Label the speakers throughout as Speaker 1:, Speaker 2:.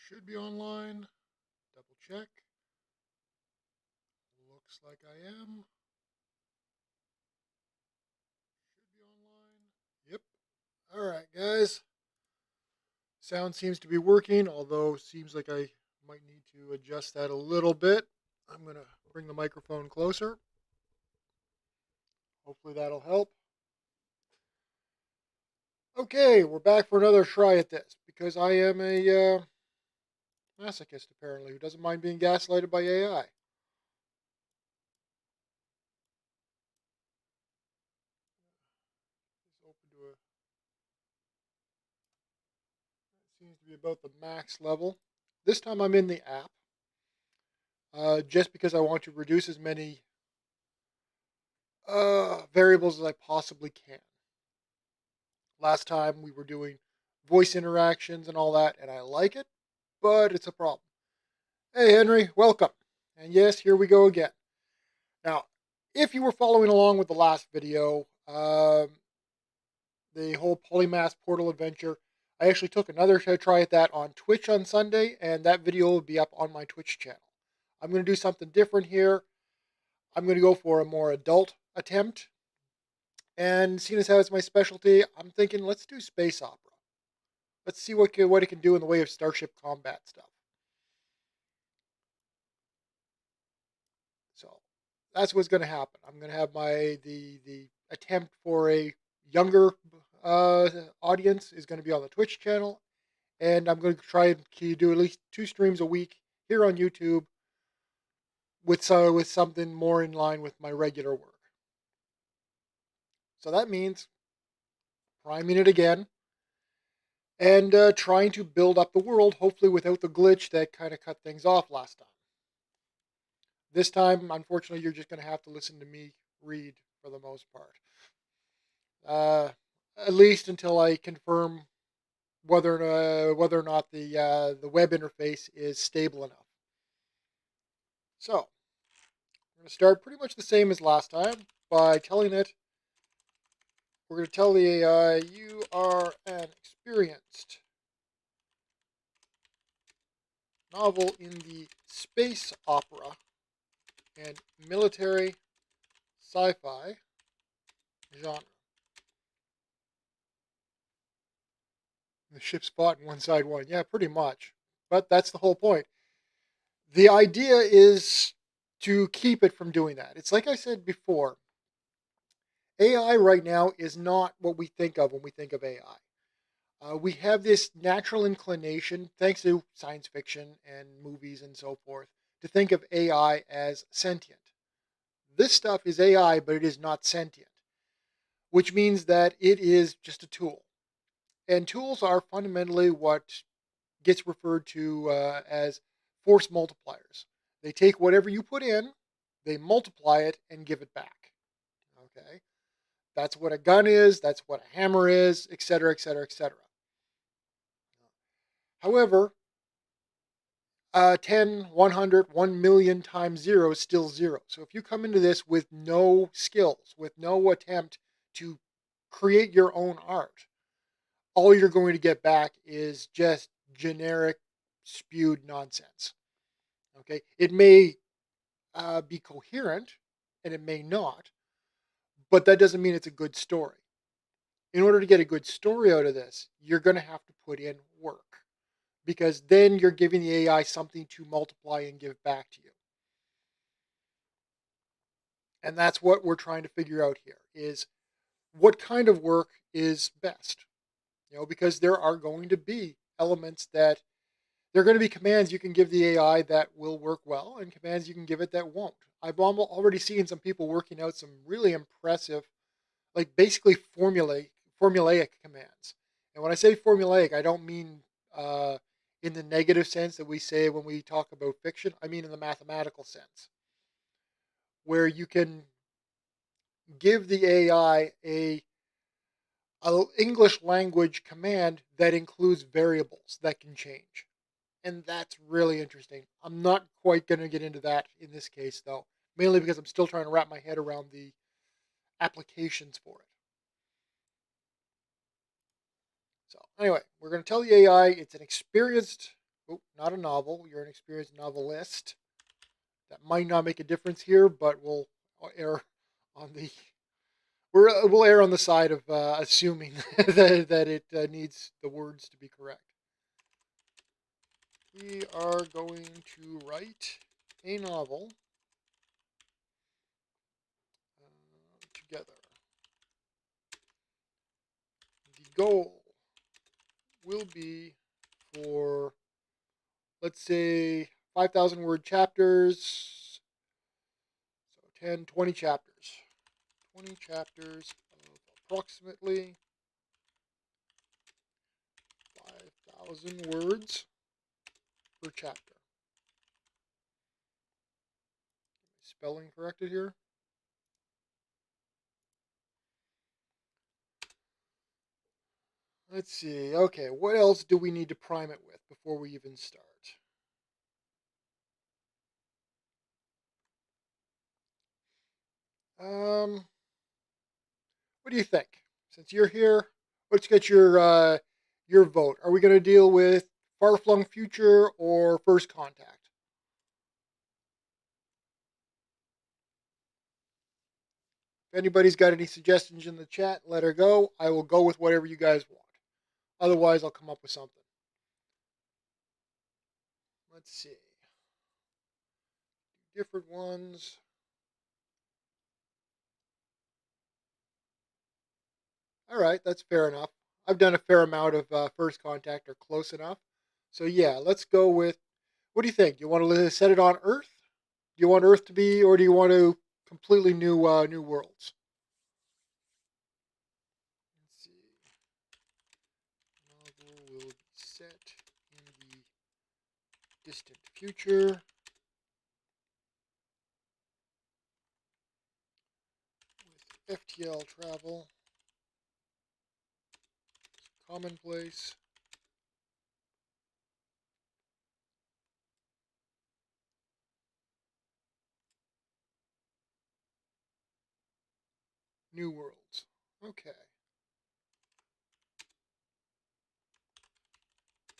Speaker 1: Should be online. Double check. Looks like I am. Should be online. Yep. All right, guys. Sound seems to be working, although seems like I might need to adjust that a little bit. I'm going to bring the microphone closer. Hopefully that'll help. Okay, we're back for another try at this because I am a masochist apparently who doesn't mind being gaslighted by AI. It's open to a seems to be about the max level. This time I'm in the app, just because I want to reduce as many variables as I possibly can. Last time we were doing voice interactions and all that, and I like it, but it's a problem. Hey, Henry, welcome. And yes, here we go again. Now, if you were following along with the last video, the whole Polymath Portal adventure, I actually took another try at that on Twitch on Sunday, and that video will be up on my Twitch channel. I'm going to do something different here. I'm going to go for a more adult attempt. And seeing as how it's my specialty, I'm thinking let's do space opera. Let's see what it can do in the way of starship combat stuff. So that's what's going to happen. I'm going to have the attempt for a younger audience is going to be on the Twitch channel, and I'm going to try and do at least 2 streams a week here on YouTube with something more in line with my regular work. So that means priming it again and trying to build up the world, hopefully without the glitch that kind of cut things off last time. This time, unfortunately, you're just going to have to listen to me read for the most part. At least until I confirm whether or not the web interface is stable enough. So, we're going to start pretty much the same as last time by telling it, we're going to tell the AI, you are an experienced novel in the space opera and military sci-fi genre. The ship's fought and one side won. Yeah, pretty much. But that's the whole point. The idea is to keep it from doing that. It's like I said before, AI right now is not what we think of when we think of AI. We have this natural inclination, thanks to science fiction and movies and so forth, to think of AI as sentient. This stuff is AI, but it is not sentient, which means that it is just a tool. And tools are fundamentally what gets referred to as force multipliers. They take whatever you put in, they multiply it, and give it back. Okay? That's what a gun is, that's what a hammer is, etc., etc., etc. However, 10, 100, 1 million times 0 is still 0. So if you come into this with no skills, with no attempt to create your own art, all you're going to get back is just generic spewed nonsense. Okay, it may be coherent and it may not, but that doesn't mean it's a good story. In order to get a good story out of this, you're going to have to put in work, because then you're giving the AI something to multiply and give back to you. And that's what we're trying to figure out here, is what kind of work is best. Because there are going to be elements that there are going to be commands you can give the AI that will work well and commands you can give it that won't. I've already seen some people working out some really impressive, like basically formulaic commands. And when I say formulaic, I don't mean in the negative sense that we say when we talk about fiction. I mean in the mathematical sense, where you can give the AI a English language command that includes variables that can change. And that's really interesting. I'm not quite going to get into that in this case, though, mainly because I'm still trying to wrap my head around the applications for it. So anyway, we're going to tell the AI it's an experienced Oh, not a novel. You're an experienced novelist. That might not make a difference here, but we'll err on the we'll err on the side of assuming that it needs the words to be correct. We are going to write a novel together. The goal will be for, let's say, 5,000 word chapters. So 10, 20 chapters. 20 chapters of approximately 5,000 words per chapter. Spelling corrected here. Let's see. Okay, what else do we need to prime it with before we even start? Um, what do you think? Since you're here, let's get your vote. Are we going to deal with Far Flung Future or First Contact? If anybody's got any suggestions in the chat, let her go. I will go with whatever you guys want. Otherwise, I'll come up with something. Let's see. Different ones. All right, that's fair enough. I've done a fair amount of First Contact or close enough. So yeah, let's go with. What do you think? Do you want to set it on Earth? Do you want Earth to be, or do you want to completely new worlds? Let's see. Novel will be set in the distant future. With FTL travel, commonplace. New worlds. Okay.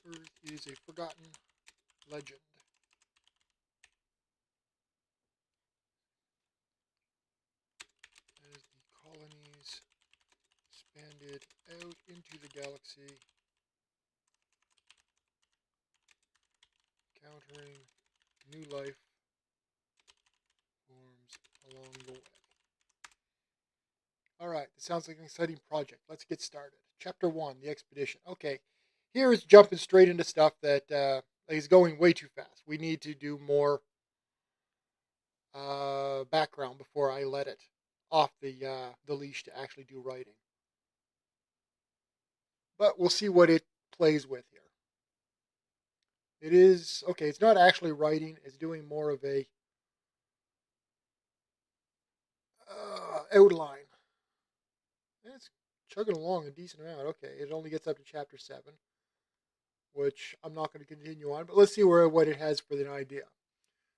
Speaker 1: Earth is a forgotten legend. As the colonies expanded out into the galaxy, encountering new life forms along the way. All right, this sounds like an exciting project. Let's get started. Chapter 1, The Expedition. Okay, here is jumping straight into stuff that is going way too fast. We need to do more background before I let it off the leash to actually do writing. But we'll see what it plays with here. It is, okay, it's not actually writing, it's doing more of a outline. It's chugging along a decent amount. Okay, it only gets up to chapter 7, which I'm not going to continue on, but let's see what it has for an idea.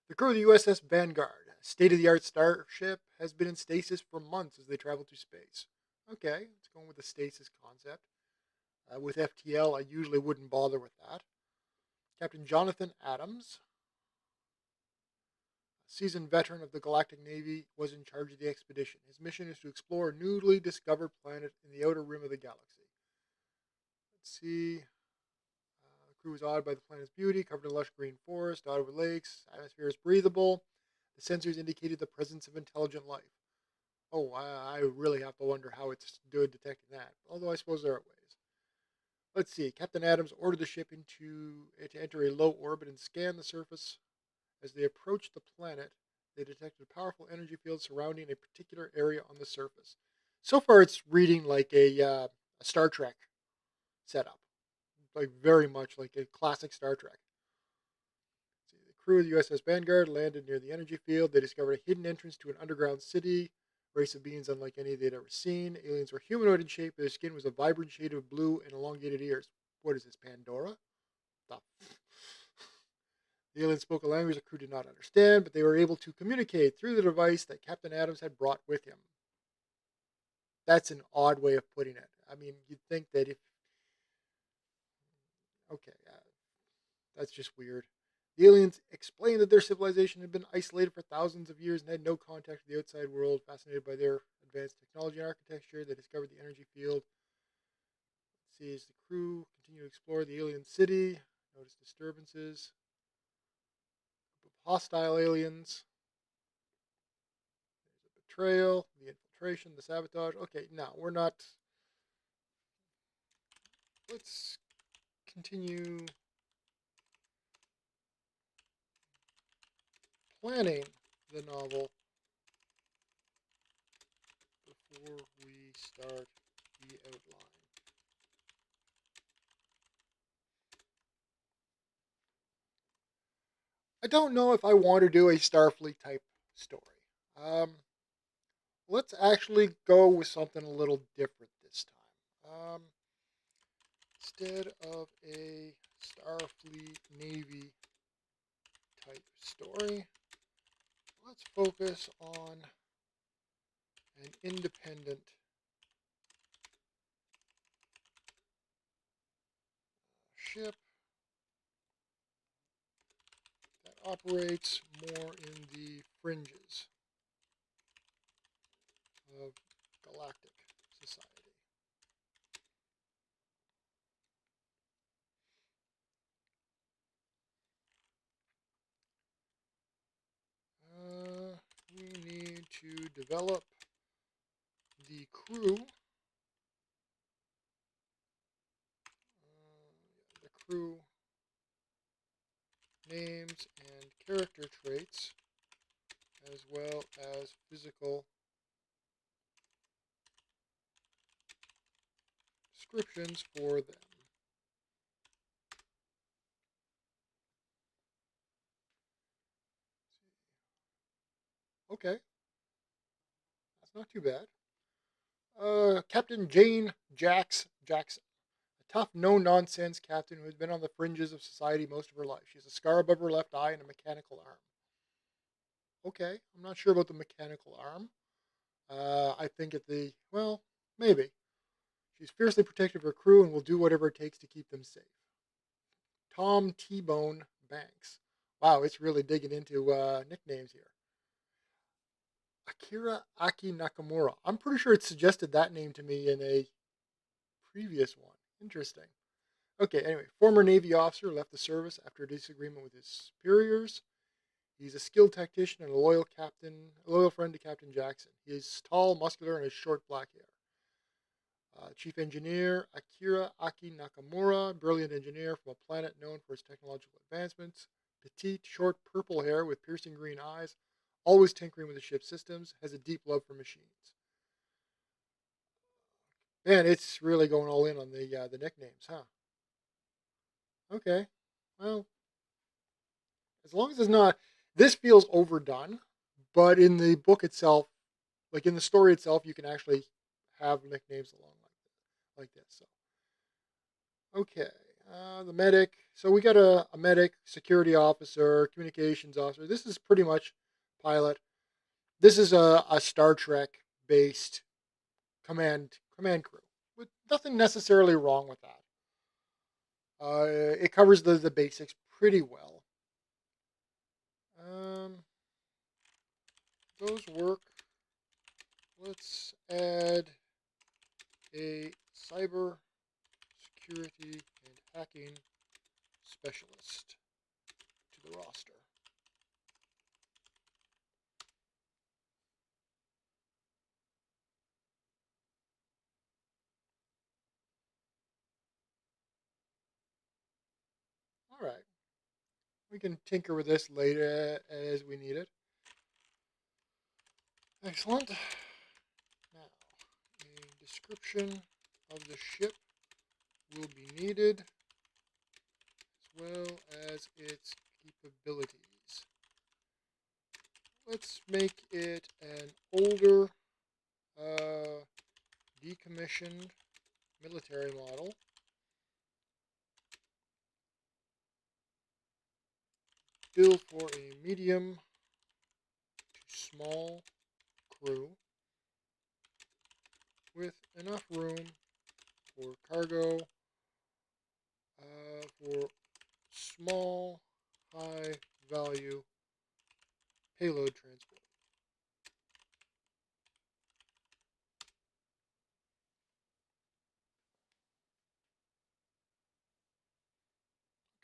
Speaker 1: The crew of the USS Vanguard, a state-of-the-art starship, has been in stasis for months as they travel through space. Okay, it's going with the stasis concept. With FTL, I usually wouldn't bother with that. Captain Jonathan Adams, a seasoned veteran of the Galactic Navy, was in charge of the expedition. His mission is to explore a newly discovered planet in the outer rim of the galaxy. Let's see. The crew is awed by the planet's beauty, covered in lush green forest, dotted with lakes. Atmosphere is breathable. The sensors indicated the presence of intelligent life. Oh, I really have to wonder how it's doing detecting that. Although I suppose there are ways. Let's see. Captain Adams ordered the ship to enter a low orbit and scan the surface. As they approached the planet, they detected a powerful energy field surrounding a particular area on the surface. So far, it's reading like a Star Trek setup, like very much like a classic Star Trek. The crew of the USS Vanguard landed near the energy field. They discovered a hidden entrance to an underground city. Race of beings unlike any they'd ever seen. Aliens were humanoid in shape. Their skin was a vibrant shade of blue and elongated ears. What is this, Pandora? The aliens spoke a language the crew did not understand, but they were able to communicate through the device that Captain Adams had brought with him. That's an odd way of putting it. I mean, you'd think that if... Okay, That's just weird. The aliens explained that their civilization had been isolated for thousands of years and had no contact with the outside world. Fascinated by their advanced technology and architecture, they discovered the energy field. Let's see, as the crew continue to explore the alien city, notice disturbances, hostile aliens, there's a betrayal, the infiltration, the sabotage. Okay, no, we're not. Let's continue planning the novel before we start the outline. I don't know if I want to do a Starfleet type story. Um, let's actually go with something a little different this time. Instead of a Starfleet Navy type story, let's focus on an independent ship that operates more in the fringes of galactic society. We need to develop the crew. The crew names and character traits, as well as physical descriptions for them. Okay, that's not too bad. Captain Jane Jackson, a tough, no-nonsense captain who has been on the fringes of society most of her life. She has a scar above her left eye and a mechanical arm. Okay, I'm not sure about the mechanical arm. I think well, maybe. She's fiercely protective of her crew and will do whatever it takes to keep them safe. Tom T-Bone Banks. Wow, it's really digging into nicknames here. Akira Aki Nakamura. I'm pretty sure it suggested that name to me in a previous one. Interesting. Okay, anyway, former Navy officer left the service after a disagreement with his superiors. He's a skilled tactician and a loyal friend to Captain Jackson. He is tall, muscular, and has short black hair. Chief engineer Akira Aki Nakamura, brilliant engineer from a planet known for its technological advancements. Petite, short purple hair with piercing green eyes, always tinkering with the ship's systems, has a deep love for machines. Man, it's really going all in on the nicknames, huh? Okay, well, as long as it's not, this feels overdone, but in the book itself, like in the story itself, you can actually have nicknames along like this. So, okay, the medic. So we got a medic, security officer, communications officer. This is pretty much pilot. This is a Star Trek based command crew with nothing necessarily wrong with that. It covers the basics pretty well. Those work. Let's add a cyber security and hacking specialist to the roster. All right. We can tinker with this later as we need it. Excellent. Now, a description of the ship will be needed, as well as its capabilities. Let's make it an older, decommissioned military model. Built for a medium to small crew with enough room for cargo, for small, high value payload transport.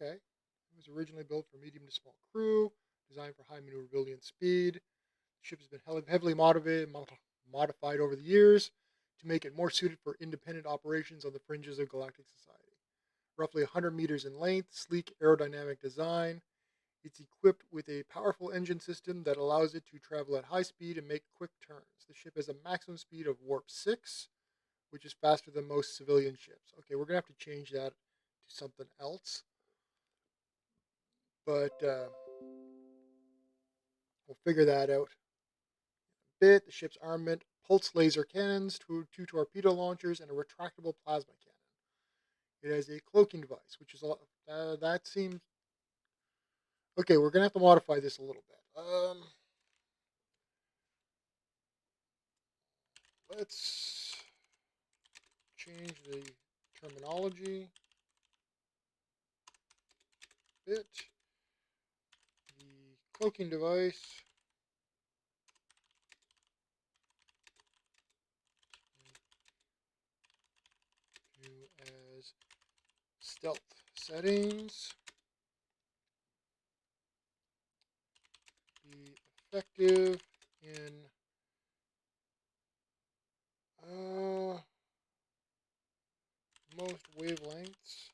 Speaker 1: Okay. It was originally built for medium to small crew, designed for high maneuverability and speed. The ship has been heavily modified over the years to make it more suited for independent operations on the fringes of galactic society. Roughly 100 meters in length, sleek aerodynamic design. It's equipped with a powerful engine system that allows it to travel at high speed and make quick turns. The ship has a maximum speed of warp 6, which is faster than most civilian ships. Okay, we're going to have to change that to something else, but we'll figure that out in a bit. The ship's armament: pulse laser cannons, two torpedo launchers, and a retractable plasma cannon. It has a cloaking device, which is that seems okay. We're gonna have to modify this a little bit. Let's change the terminology a bit. The cloaking device as stealth settings. Be effective in most wavelengths,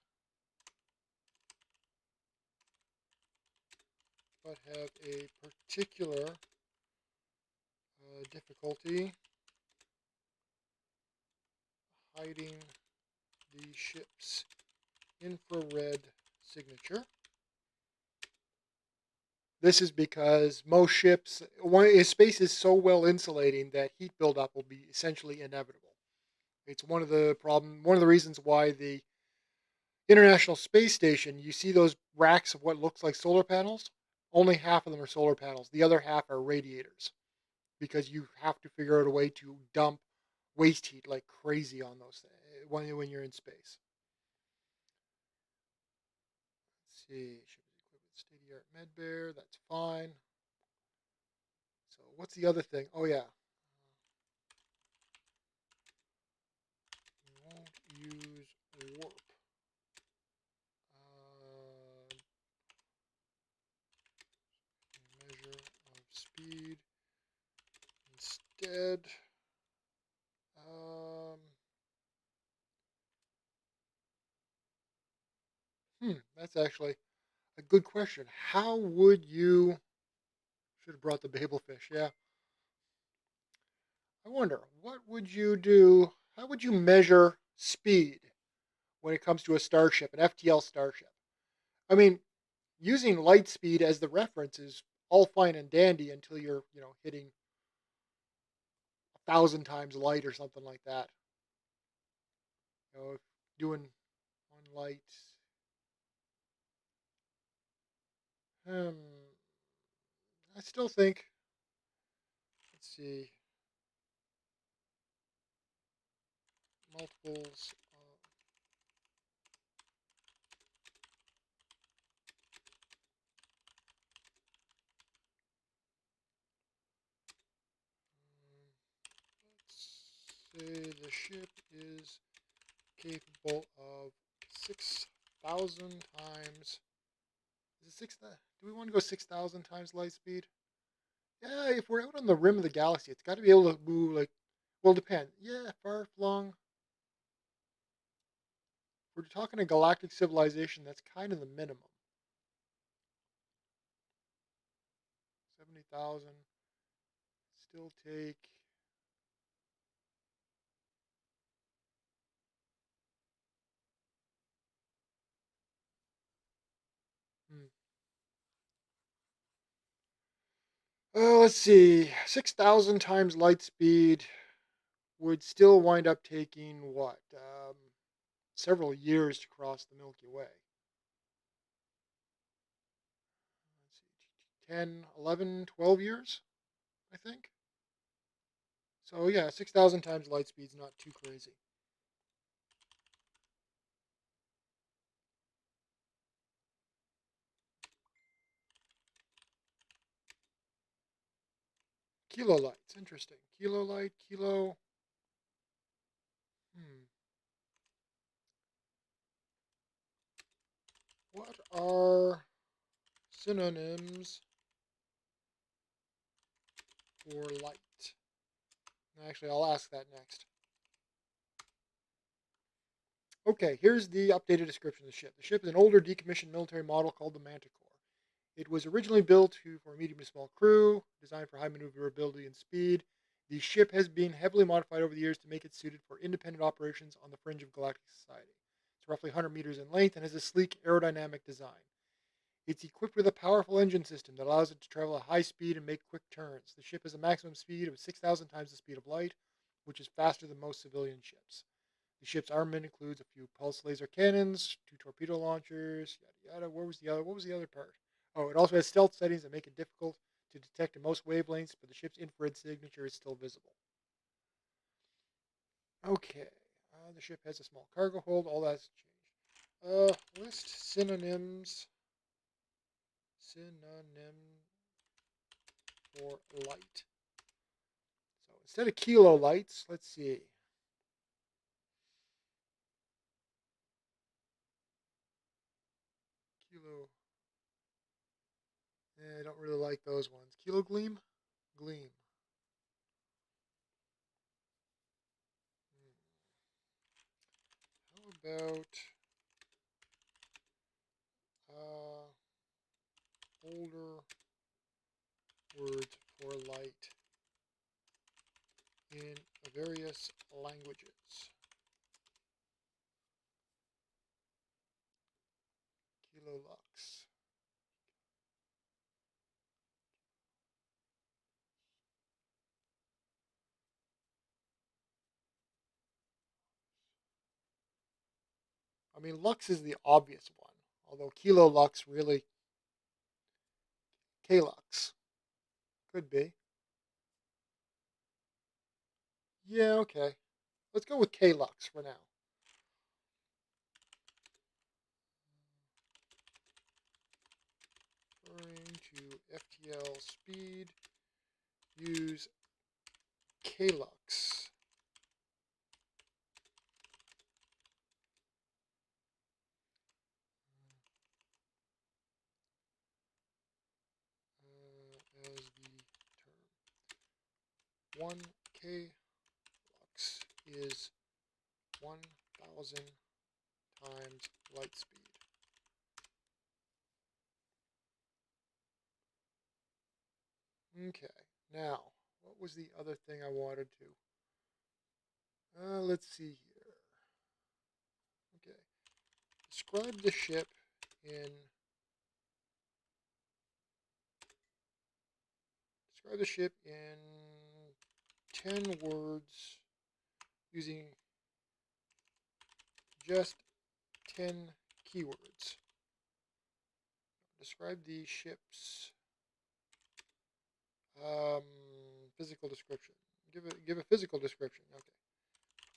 Speaker 1: but have a particular difficulty hiding the ship's infrared signature. This is because most ships, space is so well insulating that heat buildup will be essentially inevitable. It's one of the reasons why the International Space Station, you see those racks of what looks like solar panels. Only half of them are solar panels. The other half are radiators, because you have to figure out a way to dump waste heat like crazy on those things when you're in space. Let's see, ship is equipped with state-of-the-art medbay. That's fine. So what's the other thing? Oh yeah, we won't use warp. Measure of speed instead. That's actually a good question. How would you? Should have brought the Babelfish. Yeah. I wonder, what would you do? How would you measure speed when it comes to a starship, an FTL starship? I mean, using light speed as the reference is all fine and dandy until you're, hitting 1,000 times light or something like that. If doing on light. I still think. Let's see. Multiples. Let's say the ship is capable of 6,000 times. Is it 6,000? Do we want to go 6,000 times light speed? Yeah, if we're out on the rim of the galaxy, it's got to be able to move like. Well, depend. Yeah, far flung. If we're talking a galactic civilization, that's kind of the minimum. 70,000. Still take. Hmm. Let's see. 6,000 times light speed would still wind up taking what? Several years to cross the Milky Way. Let's see, 10, 11, 12 years, I think. So yeah, 6,000 times light speed's not too crazy. Kilolights. Interesting. Kilolight, kilo. What are synonyms for light? Actually, I'll ask that next. Okay, here's the updated description of the ship. The ship is an older, decommissioned military model called the Manticore. It was originally built for a medium to small crew, designed for high maneuverability and speed. The ship has been heavily modified over the years to make it suited for independent operations on the fringe of galactic society. It's roughly 100 meters in length and has a sleek aerodynamic design. It's equipped with a powerful engine system that allows it to travel at high speed and make quick turns. The ship has a maximum speed of 6,000 times the speed of light, which is faster than most civilian ships. The ship's armament includes a few pulse laser cannons, 2 torpedo launchers, yada yada. What was the other part? Oh, it also has stealth settings that make it difficult to detect in most wavelengths, but the ship's infrared signature is still visible. Okay, the ship has a small cargo hold. All that's changed. List synonyms. Synonym for light. So instead of kilolights, let's see. Kilo. I don't really like those ones. Kilo gleam? Gleam. How about older words for light in various languages? Kilolux. I mean, lux is the obvious one, although kilolux really Klux could be. Yeah, okay. Let's go with Klux for now. Referring to FTL speed, use Klux. As the term. 1 Klux is 1,000 times light speed. Okay, now, what was the other thing I wanted to? Let's see here. Okay, describe the ship in in 10 words using just 10 keywords. Describe the ship's physical description. Give a physical description. Okay.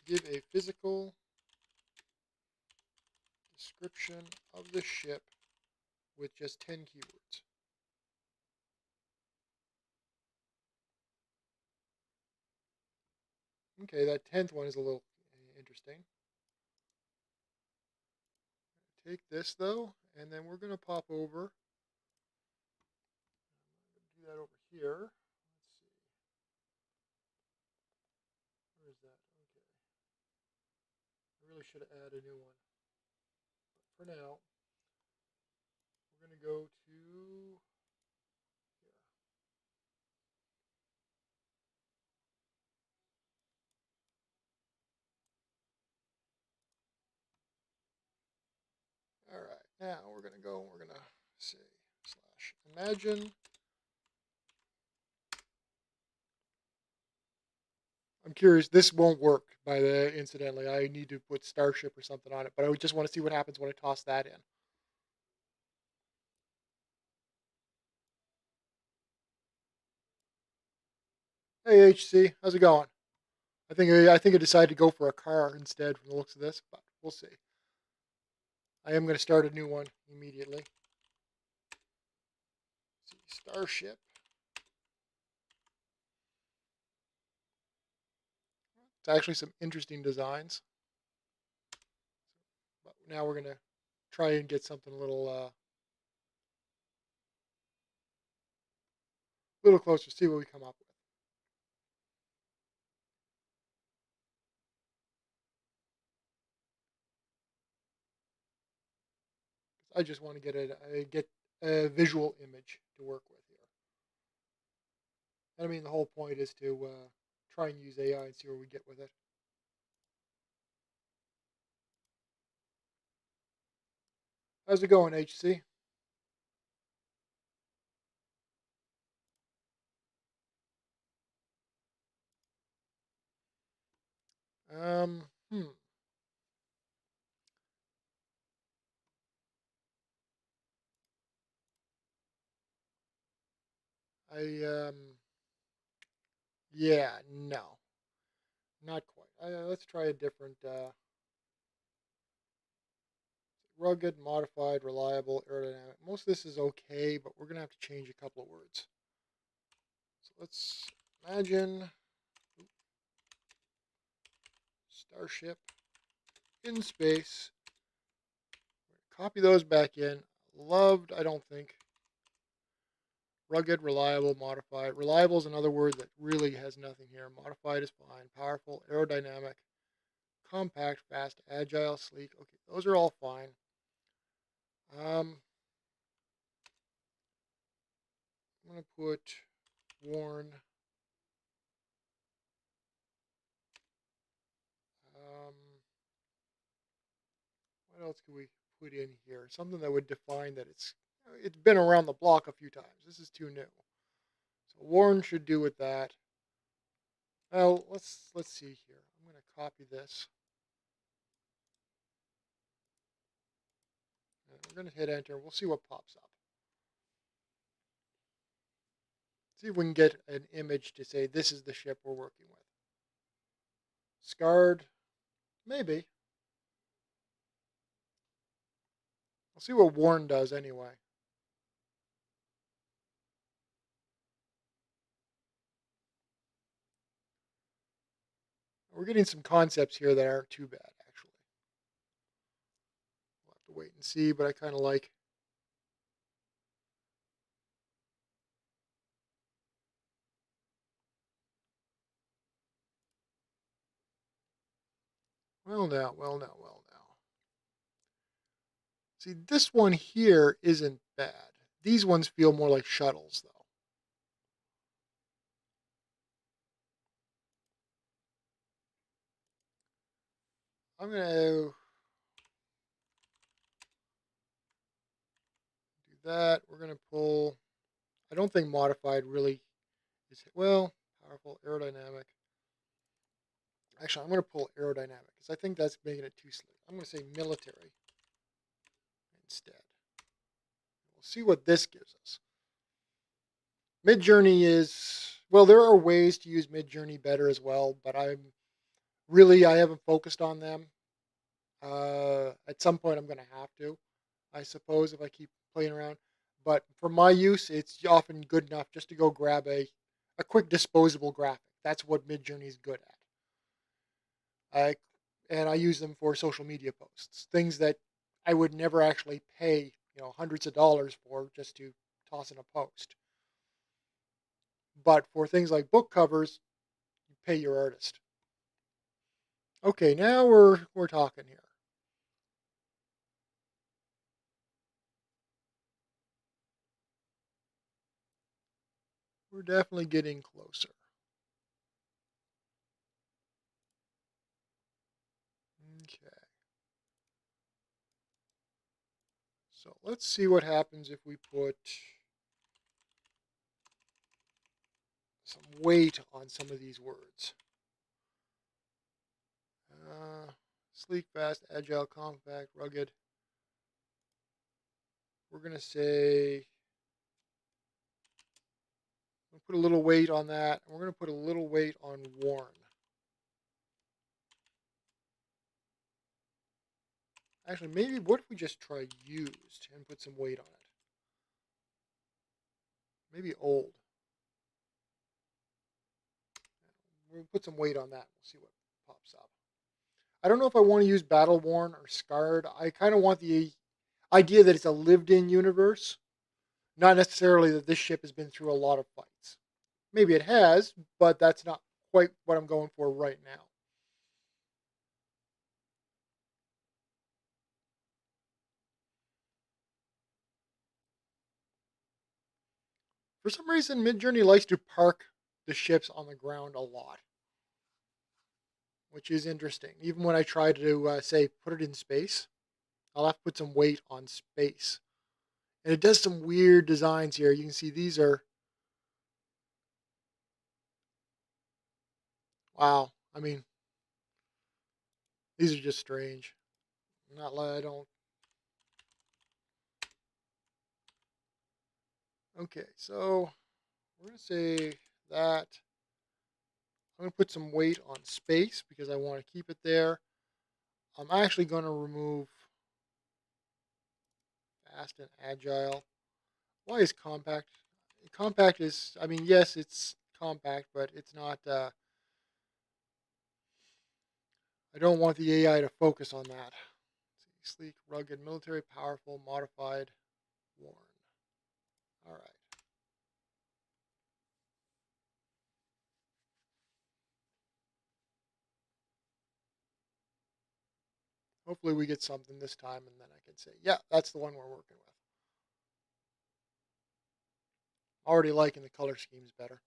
Speaker 1: Give a physical description of the ship with just 10 keywords. Okay, that 10th one is a little interesting. Take this though, and then we're going to pop over. Do that over here. Let's see. Where is that? Okay. I really should have added a new one. But for now, we're going to go to here. All right, now we're going to say slash imagine. I'm curious, this won't work by the incidentally. I need to put Starship or something on it, but I just want to see what happens when I toss that in. Hey HC, how's it going? I think I decided to go for a car instead from the looks of this, but we'll see. I am going to start a new one immediately. Let's see, Starship. It's actually some interesting designs. But now we're gonna try and get something a little closer. See what we come up with. I just want to get a visual image to work with here. And I mean, the whole point is to try and use AI and see where we get with it. How's it going, HC? Um, hmm. I yeah, no, not quite. Let's try a different rugged, modified, reliable, aerodynamic. Most of this is okay, but we're gonna have to change a couple of words. So let's imagine starship in space. Copy those back in. Loved, I don't think. Rugged, reliable, modified. Reliable is another word that really has nothing here. Modified is fine. Powerful, aerodynamic, compact, fast, agile, sleek. Okay, those are all fine. I'm going to put worn. Um, what else can we put in here? Something that would define that it's been around the block a few times. This is too new. So worn should do with that. Well, let's see here. I'm going to copy this. And we're going to hit enter. We'll see what pops up. See if we can get an image to say this is the ship we're working with. Scarred, maybe. We'll see what worn does anyway. We're getting some concepts here that aren't too bad, actually. We'll have to wait and see, but I kind of like. Well, now, well, now, well, now. See, this one here isn't bad. These ones feel more like shuttles, though. I'm going to do that. We're going to pull. I don't think modified really is, well, powerful, aerodynamic. Actually, I'm going to pull aerodynamic because I think that's making it too slick. I'm going to say military instead. We'll see what this gives us. Midjourney is, well, there are ways to use Midjourney better as well, but I haven't focused on them. At some point, I'm going to have to, I suppose, if I keep playing around. But for my use, it's often good enough just to go grab a quick disposable graphic. That's what Midjourney is good at. And I use them for social media posts, things that I would never actually pay, hundreds of dollars for just to toss in a post. But for things like book covers, you pay your artist. Okay, now we're talking here. We're definitely getting closer. Okay. So let's see what happens if we put some weight on some of these words. Sleek, fast, agile, compact, rugged. We're going to say, we'll put a little weight on that. And we're going to put a little weight on worn. Actually, maybe what if we just try used and put some weight on it? Maybe old. We'll put some weight on that. We'll see what pops up. I don't know if I want to use battle worn or scarred. I kind of want the idea that it's a lived in universe, not necessarily that this ship has been through a lot of fights. Maybe it has, but that's not quite what I'm going for right now. For some reason, Midjourney likes to park the ships on the ground a lot, which is interesting. Even when I try to say put it in space, I'll have to put some weight on space. And it does some weird designs here. You can see these are, wow. I mean, these are just strange. Not like I don't. Okay, so we're going to say that I'm going to put some weight on space because I want to keep it there. I'm actually going to remove fast and agile. Why is compact? Compact is, I mean, yes, it's compact, but it's not, I don't want the AI to focus on that. Sleek, rugged, military, powerful, modified, worn. All right. Hopefully we get something this time and then I can say, yeah, that's the one we're working with. Already liking the color schemes better.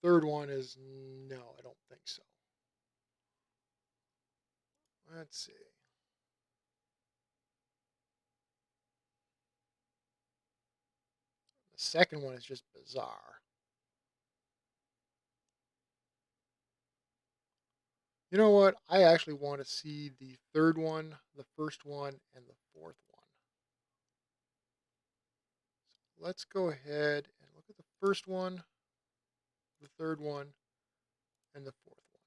Speaker 1: Third one is no, I don't think so. Let's see. The second one is just bizarre. You know what? I actually want to see the third one, the first one, and the fourth one. Let's go ahead and look at the first one, the third one, and the fourth one.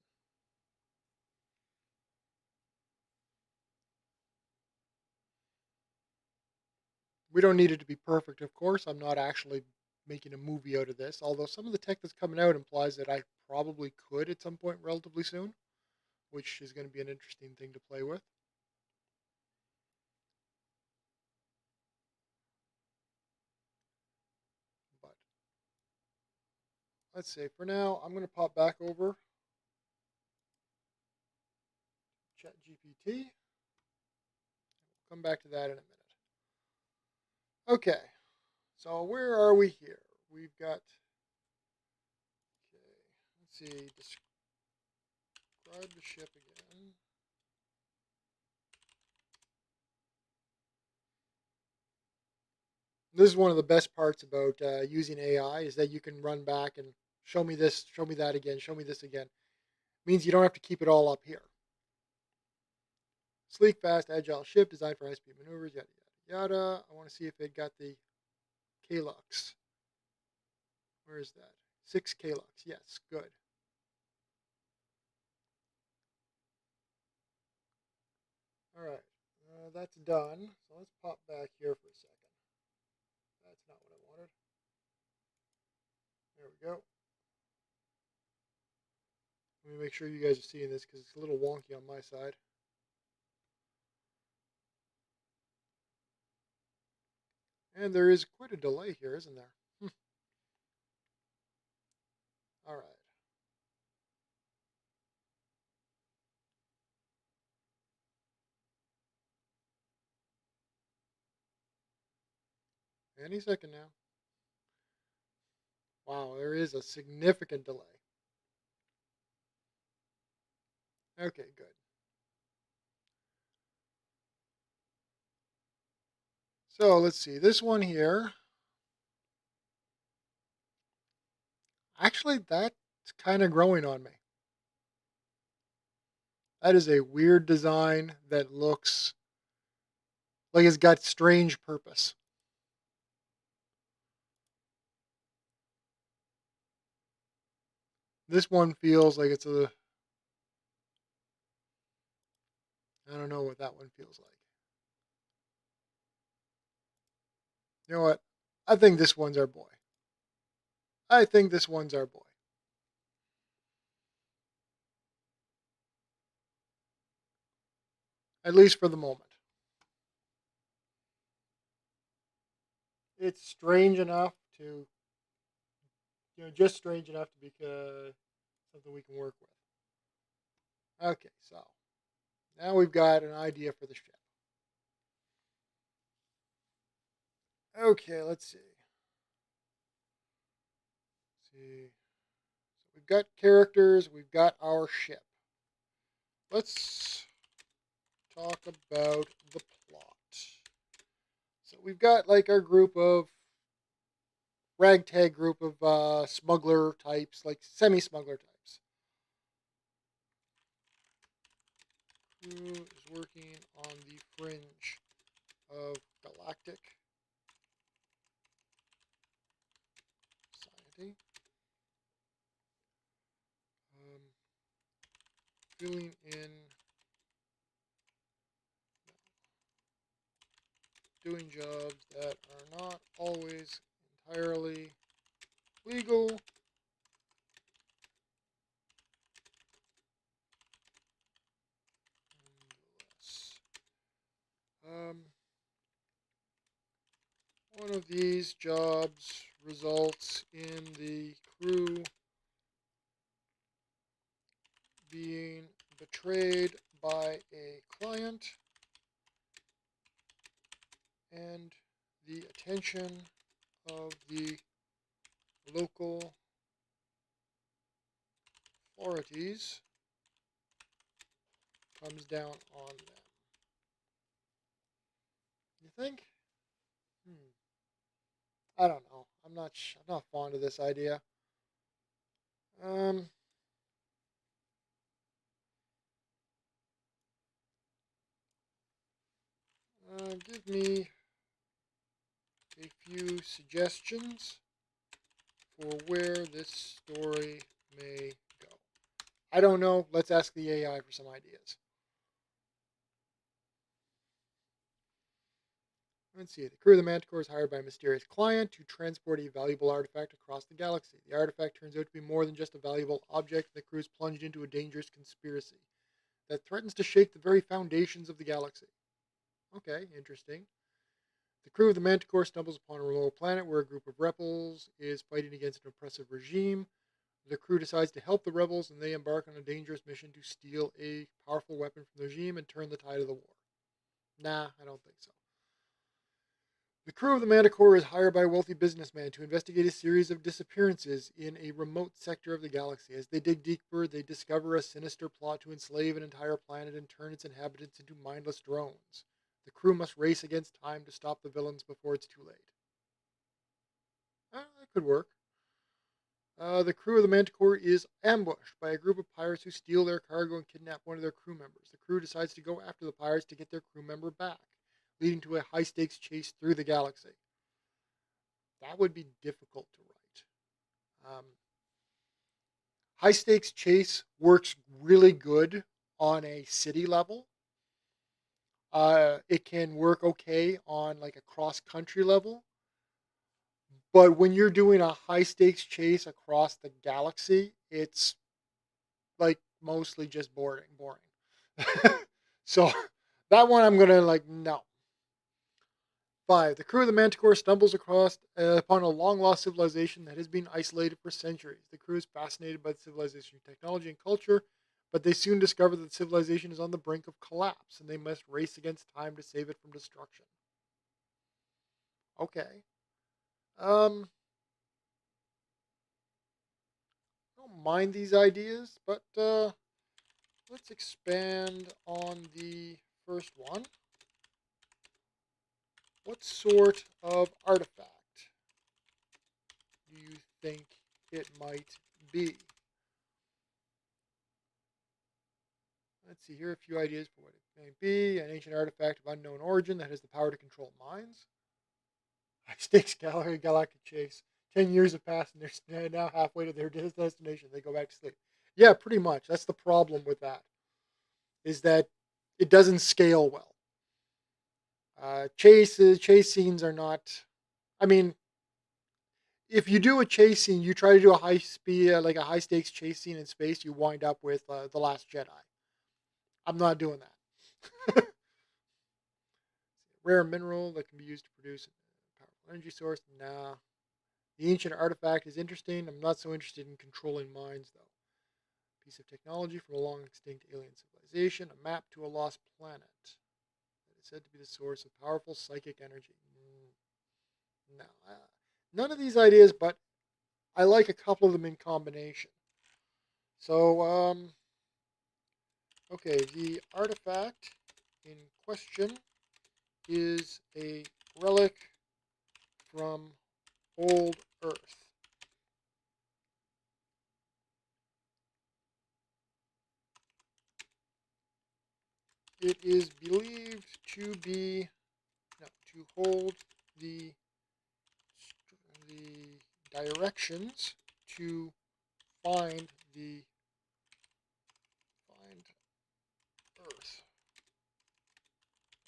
Speaker 1: We don't need it to be perfect, of course. I'm not actually making a movie out of this, although some of the tech that's coming out implies that I probably could at some point relatively soon, which is going to be an interesting thing to play with. But let's say for now, I'm going to pop back over ChatGPT. We'll come back to that in a minute. Okay, so where are we here? We've got, okay, let's see, describe the ship again. This is one of the best parts about using AI is that you can run back and show me this, show me that again, show me this again. It means you don't have to keep it all up here. Sleek, fast, agile ship designed for high-speed maneuvers, yada, yada, yada. I want to see if it got the Klux. Where is that? 6 Klux. Yes, good. All right, that's done. So let's pop back here for a second. That's not what I wanted. There we go. Let me make sure you guys are seeing this because it's a little wonky on my side. And there is quite a delay here, isn't there? All right. Any second now. Wow, there is a significant delay. Okay, good. So let's see. This one here. Actually, that's kind of growing on me. That is a weird design that looks like it's got strange purpose. This one feels like it's a. I don't know what that one feels like. You know what? I think this one's our boy. I think this one's our boy. At least for the moment. It's strange enough to, just strange enough to be something we can work with. Okay, so now we've got an idea for the ship. Okay, let's see. So we've got characters, we've got our ship. Let's talk about the plot. So we've got like our group of ragtag group of smuggler types, like semi-smuggler types. Who is working on the fringe of galactic society? Filling in, doing jobs that are not always entirely legal. One of these jobs results in the crew being betrayed by a client, and the attention of the local authorities comes down on them. You think? I don't know. I'm not fond of this idea. Um, Give me a few suggestions for where this story may go. I don't know. Let's ask the AI for some ideas. Let's see. The crew of the Manticore is hired by a mysterious client to transport a valuable artifact across the galaxy. The artifact turns out to be more than just a valuable object. The crew is plunged into a dangerous conspiracy that threatens to shake the very foundations of the galaxy. Okay, interesting. The crew of the Manticore stumbles upon a remote planet where a group of rebels is fighting against an oppressive regime. The crew decides to help the rebels, and they embark on a dangerous mission to steal a powerful weapon from the regime and turn the tide of the war. Nah, I don't think so. The crew of the Manticore is hired by a wealthy businessman to investigate a series of disappearances in a remote sector of the galaxy. As they dig deeper, they discover a sinister plot to enslave an entire planet and turn its inhabitants into mindless drones. The crew must race against time to stop the villains before it's too late. That could work. The crew of the Manticore is ambushed by a group of pirates who steal their cargo and kidnap one of their crew members. The crew decides to go after the pirates to get their crew member back, leading to a high stakes chase through the galaxy. That would be difficult to write. High stakes chase works really good on a city level. It can work okay on like a cross country level. But when you're doing a high stakes chase across the galaxy, it's like mostly just boring. So that one I'm gonna like no. 5. The crew of the Manticore stumbles across upon a long lost civilization that has been isolated for centuries. The crew is fascinated by the civilization's technology and culture, but they soon discover that the civilization is on the brink of collapse and they must race against time to save it from destruction. Okay. I don't mind these ideas, but let's expand on the first one. What sort of artifact do you think it might be? Let's see, here are a few ideas for what it may be. An ancient artifact of unknown origin that has the power to control minds. High stakes galactic chase. 10 years have passed and they're now halfway to their destination. They go back to sleep. Yeah, pretty much. That's the problem with that, is that it doesn't scale well. Chase scenes are not I mean, if you do a chase scene, you try to do a high speed, like a high stakes chase scene in space, you wind up with the Last Jedi. I'm not doing that. Rare mineral that can be used to produce a powerful energy source. Nah. The ancient artifact is interesting. I'm not so interested in controlling minds, though. Piece of technology from a long extinct alien civilization. A map to a lost planet. That is said to be the source of powerful psychic energy. No. None of these ideas, but I like a couple of them in combination. So, okay, the artifact in question is a relic from old Earth. It is believed to be to hold the directions to find the Earth,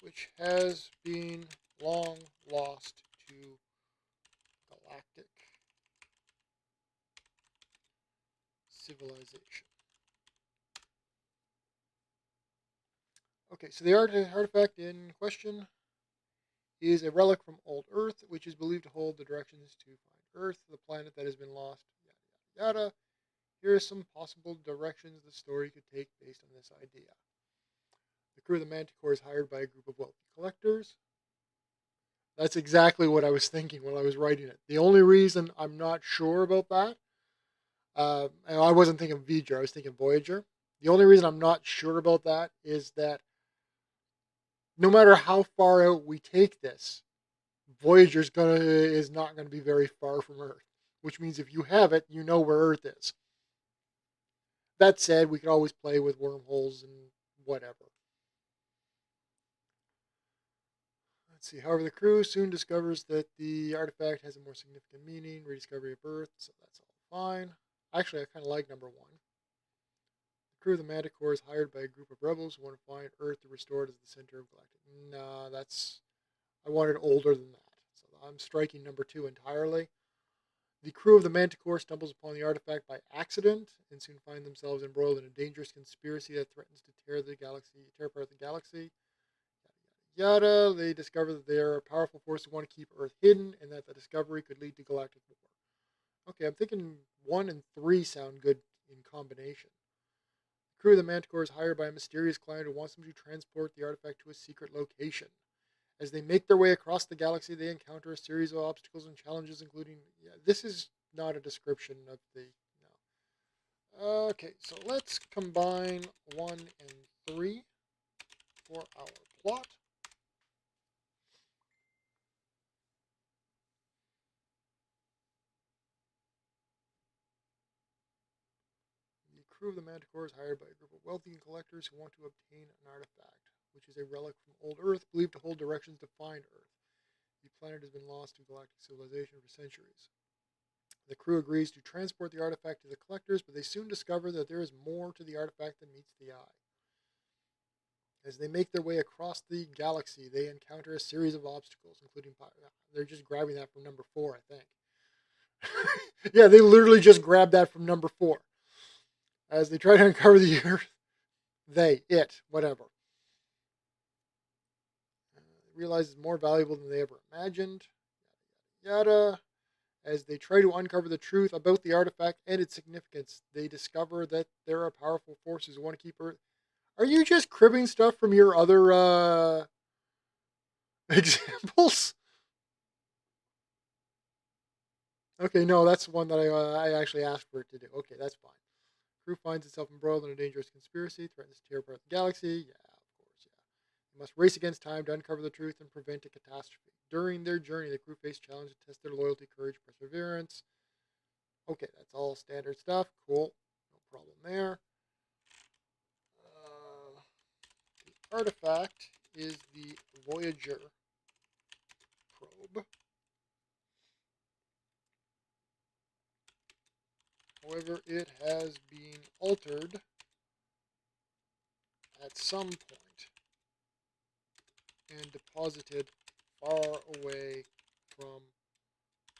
Speaker 1: which has been long lost to galactic civilization. Okay, so the artifact in question is a relic from old Earth, which is believed to hold the directions to find Earth, the planet that has been lost, yada yada yada. Here are some possible directions the story could take based on this idea. The crew of the Manticore is hired by a group of wealthy collectors. That's exactly what I was thinking when I was writing it. The only reason I'm not sure about that, and I wasn't thinking Voyager, I was thinking Voyager. The only reason I'm not sure about that is that no matter how far out we take this, Voyager's is not gonna be very far from Earth, which means if you have it, you know where Earth is. That said, we could always play with wormholes and whatever. Let's see. However, the crew soon discovers that the artifact has a more significant meaning, rediscovery of Earth, so that's all fine. Actually, I kind of like number one. The crew of the Manticore is hired by a group of rebels who want to find Earth to restore it as the center of galactic. Nah, that's. I wanted older than that. So I'm striking number two entirely. The crew of the Manticore stumbles upon the artifact by accident and soon find themselves embroiled in a dangerous conspiracy that threatens to tear apart the galaxy. Yada yada. They discover that they are a powerful force who want to keep Earth hidden, and that the discovery could lead to galactic war. Okay, I'm thinking 1 and 3 sound good in combination. The crew of the Manticore is hired by a mysterious client who wants them to transport the artifact to a secret location. As they make their way across the galaxy, they encounter a series of obstacles and challenges, including. Yeah, this is not a description of the. No. Okay, so let's combine 1 and 3 for our plot. The crew of the Manticore is hired by a group of wealthy collectors who want to obtain an artifact, which is a relic from old Earth believed to hold directions to find Earth. The planet has been lost to galactic civilization for centuries. The crew agrees to transport the artifact to the collectors, but they soon discover that there is more to the artifact than meets the eye. As they make their way across the galaxy, they encounter a series of obstacles, including. They're just grabbing that from number 4, I think. Yeah, they literally just grabbed that from number 4. As they try to uncover the Earth, whatever. Realize it's more valuable than they ever imagined. Yada yada. As they try to uncover the truth about the artifact and its significance, they discover that there are powerful forces who want to keep Earth. Are you just cribbing stuff from your other examples? Okay, no, that's one that I actually asked for it to do. Okay, that's fine. Crew finds itself embroiled in a dangerous conspiracy, threatens to tear apart the galaxy. Yeah, of course, yeah. They must race against time to uncover the truth and prevent a catastrophe. During their journey, the crew face challenges to test their loyalty, courage, perseverance. Okay, that's all standard stuff. Cool. No problem there. The artifact is the Voyager probe. However, it has been altered at some point and deposited far away from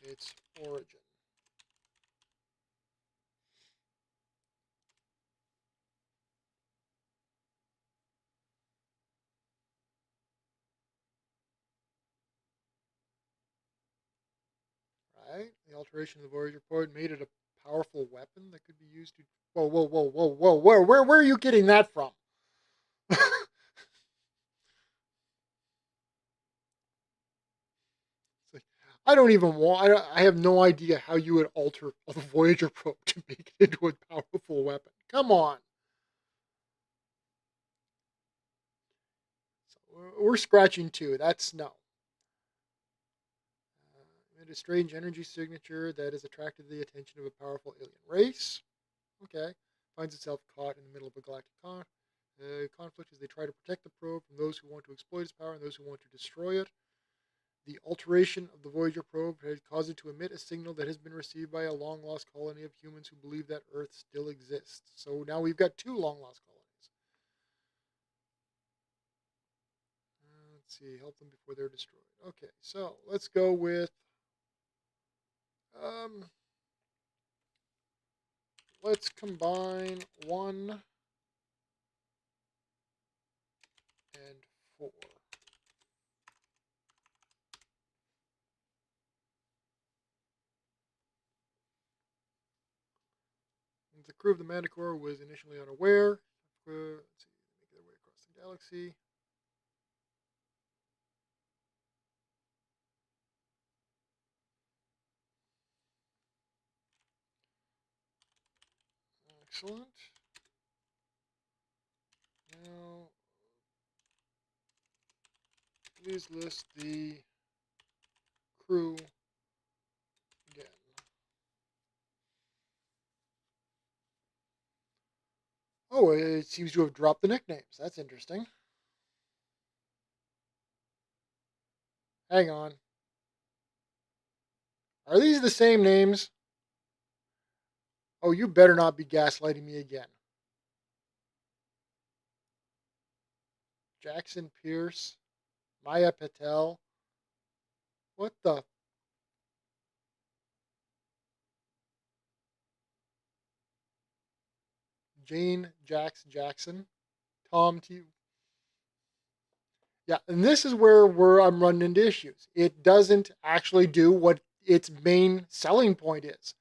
Speaker 1: its origin. Right? The alteration of the Voyager probe made it a powerful weapon that could be used to. Whoa, whoa, whoa, whoa, whoa! Where are you getting that from? It's like, I don't even want. I have no idea how you would alter the Voyager probe to make it into a powerful weapon. Come on. So we're scratching too. That's no. A strange energy signature that has attracted the attention of a powerful alien race. Okay. Finds itself caught in the middle of a galactic conflict as they try to protect the probe from those who want to exploit its power and those who want to destroy it. The alteration of the Voyager probe has caused it to emit a signal that has been received by a long lost colony of humans who believe that Earth still exists. So now we've got two long lost colonies. Let's see, help them before they're destroyed. Okay, so let's go with um, let's combine 1 and 4. The crew of the Manticore was initially unaware. Let's see, make their way across the galaxy. Excellent. Now, please list the crew again. Oh, it seems to have dropped the nicknames. That's interesting. Hang on. Are these the same names? Oh, you better not be gaslighting me again. Jackson Pierce, Maya Patel. What the? Jane Jackson. Tom T. Yeah, and this is where I'm running into issues. It doesn't actually do what its main selling point is.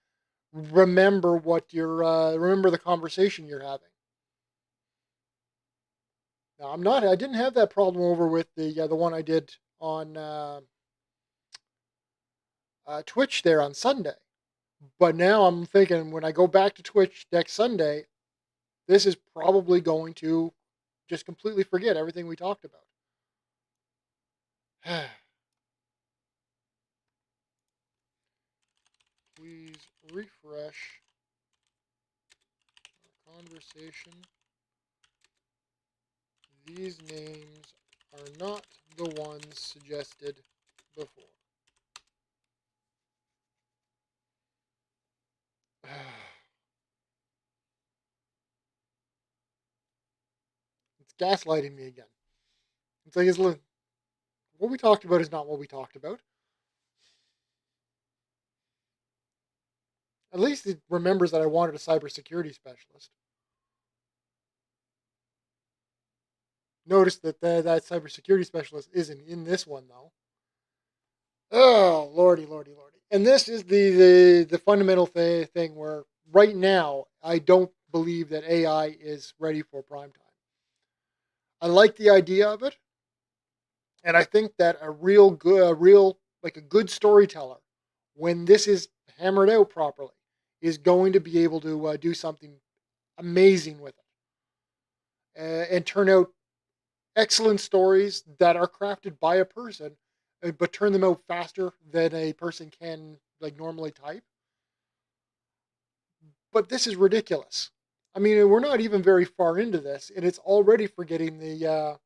Speaker 1: Remember what you're. Remember the conversation you're having. Now, I'm not. I didn't have that problem over with the one I did on Twitch there on Sunday. But now I'm thinking when I go back to Twitch next Sunday, this is probably going to just completely forget everything we talked about. Please refresh our conversation. These names are not the ones suggested before. It's gaslighting me again. It's like what we talked about is not what we talked about. At least it remembers that I wanted a cybersecurity specialist. Notice that that cybersecurity specialist isn't in this one though. Oh, lordy, lordy, lordy! And this is the fundamental thing where right now I don't believe that AI is ready for prime time. I like the idea of it, and I think that a good storyteller, when this is hammered out properly, is going to be able to do something amazing with it and turn out excellent stories that are crafted by a person, but turn them out faster than a person can like normally type. But this is ridiculous. I mean, we're not even very far into this, and it's already forgetting the.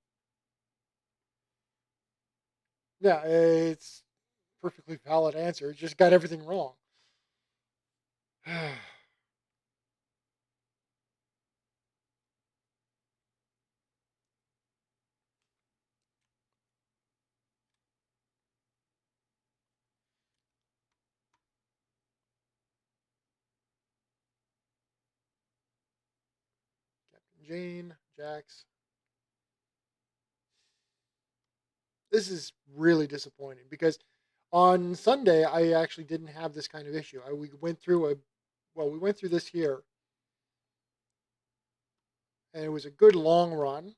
Speaker 1: Yeah, it's perfectly valid answer. It just got everything wrong. Jane, Jax. This is really disappointing because on Sunday I actually didn't have this kind of issue. We went through we went through this here, and it was a good long run,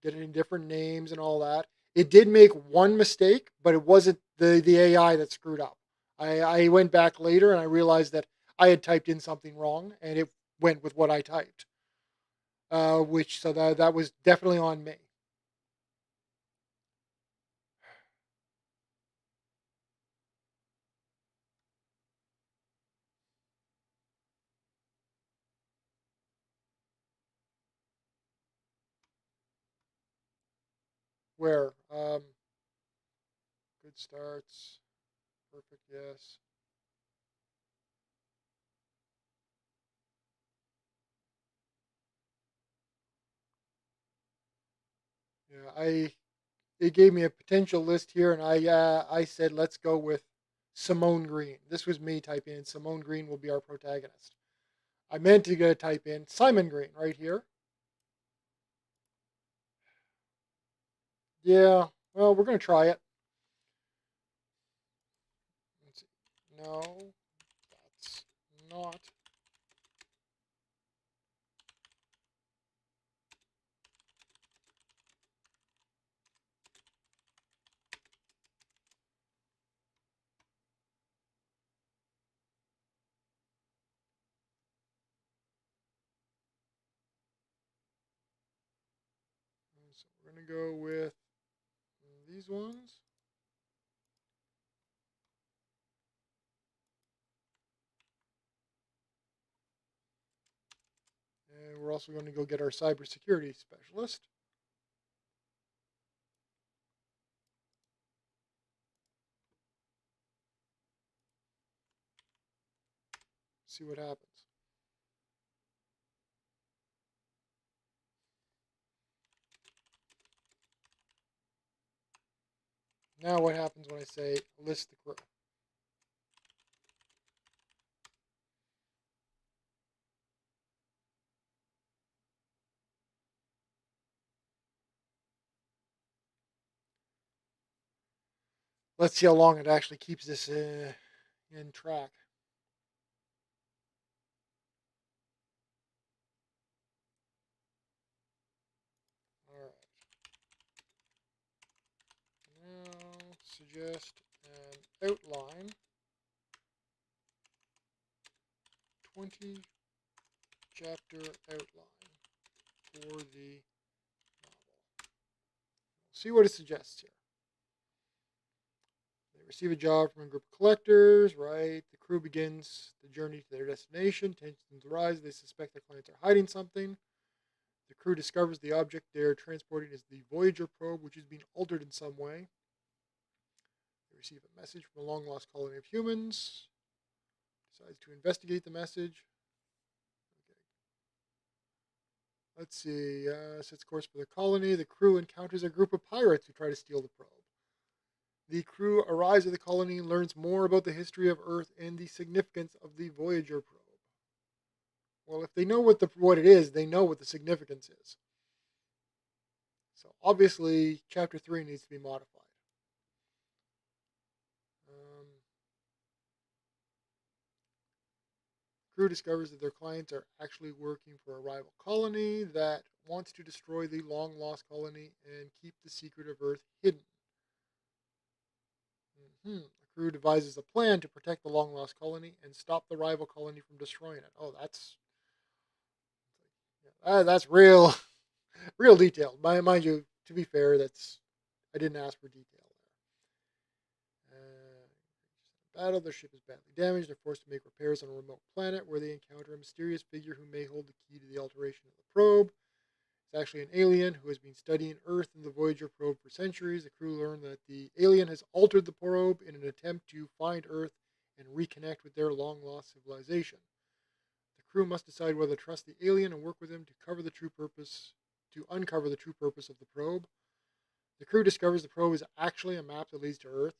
Speaker 1: getting different names and all that. It did make one mistake, but it wasn't the AI that screwed up. I went back later and I realized that I had typed in something wrong, and it went with what I typed. Which so that was definitely on me. Where good starts, perfect, yes. Yeah, I it gave me a potential list here, and I said let's go with Simone Green. This was me typing in Simone Green will be our protagonist. I meant to go type in Simon Green right here. Yeah, well, we're gonna try it. Let's see. No, that's not. So we're gonna go with these ones, and we're also going to go get our cybersecurity specialist. See what happens. Now, what happens when I say list the crew? Let's see how long it actually keeps this in track. All right. Now, suggest an outline. 20 chapter outline for the novel. See what it suggests here. They receive a job from a group of collectors, right? The crew begins the journey to their destination. Tensions arise. They suspect their clients are hiding something. The crew discovers the object they're transporting is the Voyager probe, which is being altered in some way. They receive a message from a long lost colony of humans. Decides to investigate the message. Okay. Let's see. Sets course for the colony. The crew encounters a group of pirates who try to steal the probe. The crew arrives at the colony and learns more about the history of Earth and the significance of the Voyager probe. Well, if they know what it is, they know what the significance is. So obviously, Chapter 3 needs to be modified. Crew discovers that their clients are actually working for a rival colony that wants to destroy the long lost colony and keep the secret of Earth hidden. The crew devises a plan to protect the long lost colony and stop the rival colony from destroying it. Oh, that's real, real detailed. Mind you, to be fair, that's I didn't ask for detail there. Battle, their ship is badly damaged. They're forced to make repairs on a remote planet where they encounter a mysterious figure who may hold the key to the alteration of the probe. It's actually an alien who has been studying Earth and the Voyager probe for centuries. The crew learn that the alien has altered the probe in an attempt to find Earth and reconnect with their long lost civilization. The crew must decide whether to trust the alien and work with him to uncover the true purpose of the probe. The crew discovers the probe is actually a map that leads to Earth.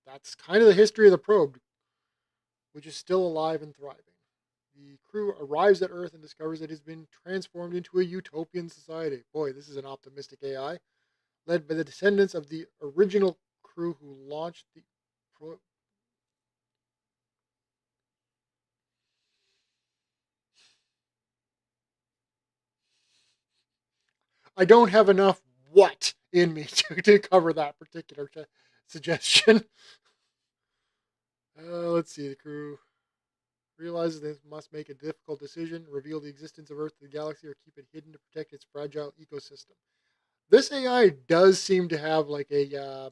Speaker 1: That's kind of the history of the probe, which is still alive and thriving. The crew arrives at Earth and discovers it has been transformed into a utopian society. Boy, this is an optimistic AI, led by the descendants of the original crew who launched the. I don't have enough what in me to cover that particular suggestion. Let's see. The crew realizes they must make a difficult decision: reveal the existence of Earth to the galaxy, or keep it hidden to protect its fragile ecosystem. This AI does seem to have like a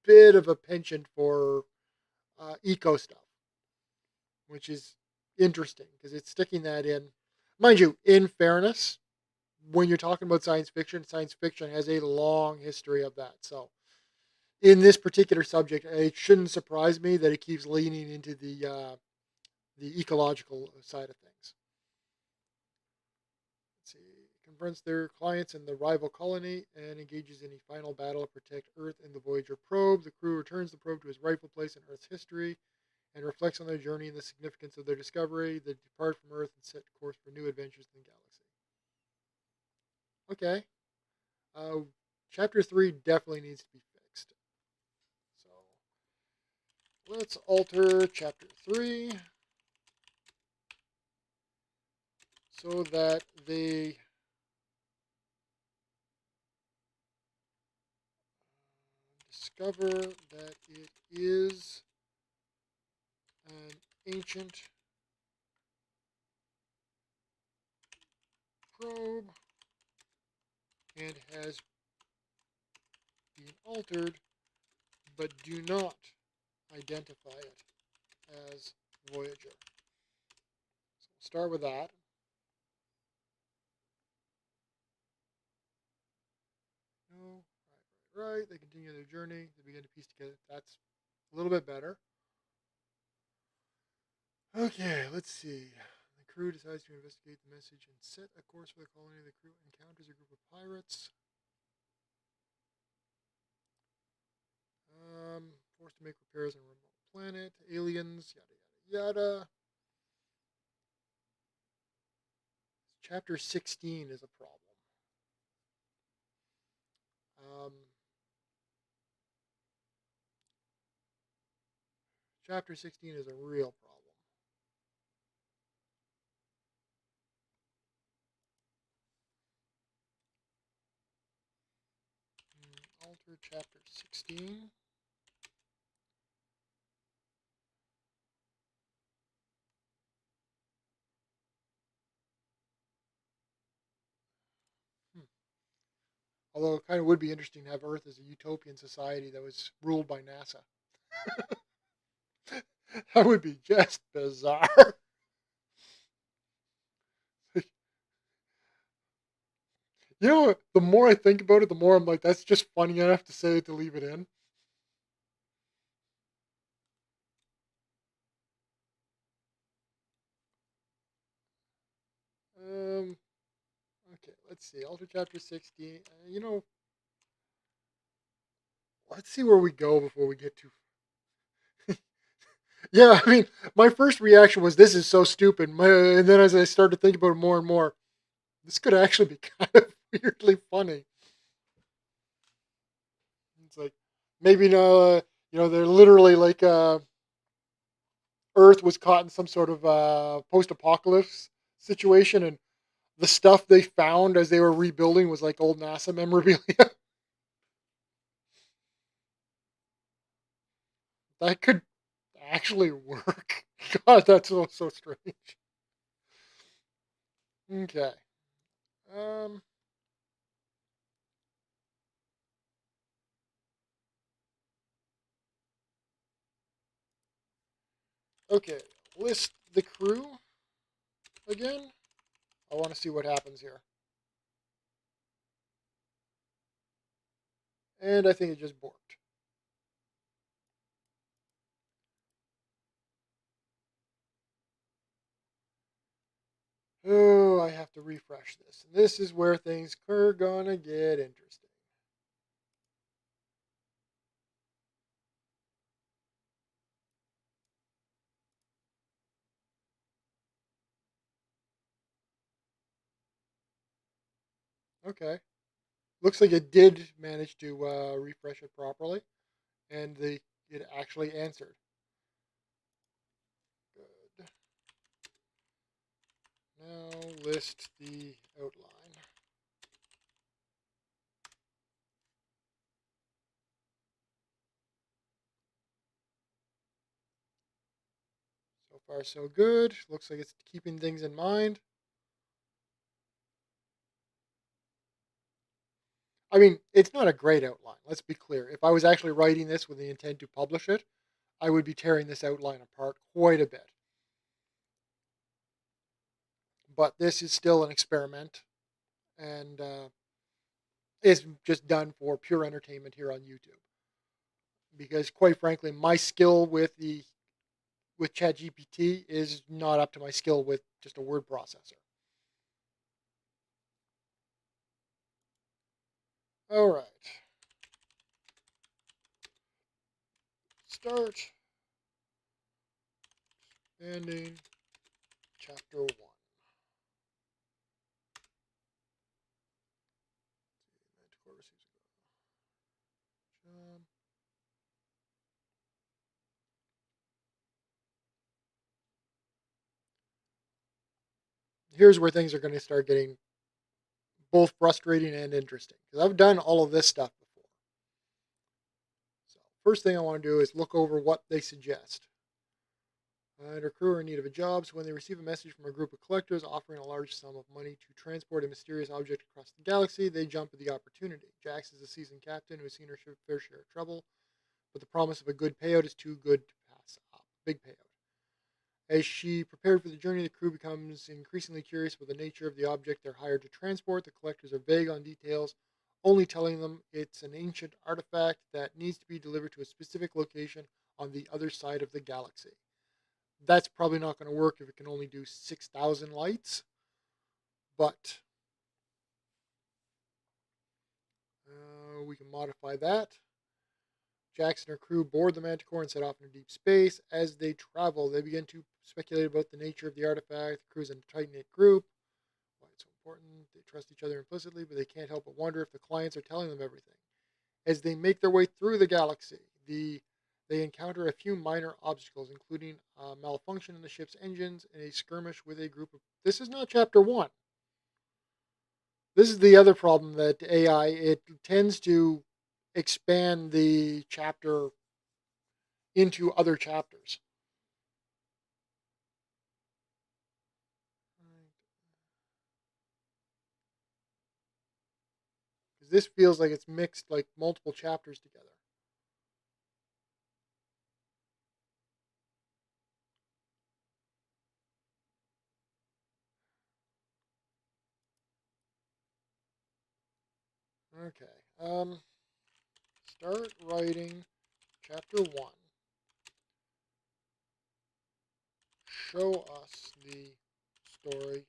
Speaker 1: bit of a penchant for eco stuff, which is interesting because it's sticking that in. Mind you, in fairness, when you're talking about science fiction has a long history of that. So, in this particular subject, it shouldn't surprise me that it keeps leaning into the ecological side of things. Let's see. Confronts their clients in the rival colony and engages in a final battle to protect Earth and the Voyager probe. The crew returns the probe to its rightful place in Earth's history and reflects on their journey and the significance of their discovery. They depart from Earth and set course for new adventures in the galaxy. Okay. Chapter 3 definitely needs to be fixed. So let's alter Chapter 3 so that they discover that it is an ancient probe and has been altered, but do not identify it as Voyager. So we'll start with that. No, right. They continue their journey. They begin to piece together. That's a little bit better. Okay, let's see. The crew decides to investigate the message and set a course for the colony. The crew encounters a group of pirates. Forced to make repairs on a remote planet. Aliens, yada, yada, yada. Chapter 16 is a problem. Chapter 16 is a real problem. Alter Chapter 16. Although it kind of would be interesting to have Earth as a utopian society that was ruled by NASA. That would be just bizarre. You know, the more I think about it, the more I'm like, that's just funny enough to say to leave it in. Um, okay, let's see. Alter Chapter 16. Let's see where we go before we get too. Yeah, I mean, my first reaction was, this is so stupid. And then as I started to think about it more and more, this could actually be kind of weirdly funny. It's like, maybe, they're literally like, Earth was caught in some sort of post-apocalypse situation, and the stuff they found as they were rebuilding was like old NASA memorabilia. That could actually work. God, that's so strange. Okay. Um. Okay. List the crew again. I want to see what happens here. And I think it just borked. Oh, I have to refresh this. And this is where things are gonna get interesting. Okay. Looks like it did manage to refresh it properly, and it actually answered. Good. Now list the outline. So far, so good. Looks like it's keeping things in mind. I mean, it's not a great outline. Let's be clear. If I was actually writing this with the intent to publish it, I would be tearing this outline apart quite a bit. But this is still an experiment, and it's just done for pure entertainment here on YouTube. Because quite frankly, my skill with ChatGPT is not up to my skill with just a word processor. All right, start ending chapter one. Here's where things are going to start getting both frustrating and interesting because I've done all of this stuff before. So first thing I want to do is look over what they suggest. And our crew are in need of a job, so when they receive a message from a group of collectors offering a large sum of money to transport a mysterious object across the galaxy, they jump at the opportunity. Jax is a seasoned captain who has seen her fair share of trouble, but the promise of a good payout is too good to pass up. Big payout. As she prepared for the journey, the crew becomes increasingly curious about the nature of the object they're hired to transport. The collectors are vague on details, only telling them it's an ancient artifact that needs to be delivered to a specific location on the other side of the galaxy. That's probably not going to work if it can only do 6,000 lights, but we can modify that. Jax and her crew board the Manticore and set off into deep space. As they travel, they begin to speculate about the nature of the artifact. The crew's in a tight-knit group. Why it's so important. They trust each other implicitly, but they can't help but wonder if the clients are telling them everything. As they make their way through the galaxy, they encounter a few minor obstacles, including a malfunction in the ship's engines and a skirmish with a group of. This is not chapter one. This is the other problem that AI, it tends to expand the chapter into other chapters. Because this feels like it's mixed like multiple chapters together. Okay. Start writing chapter one. Show us the story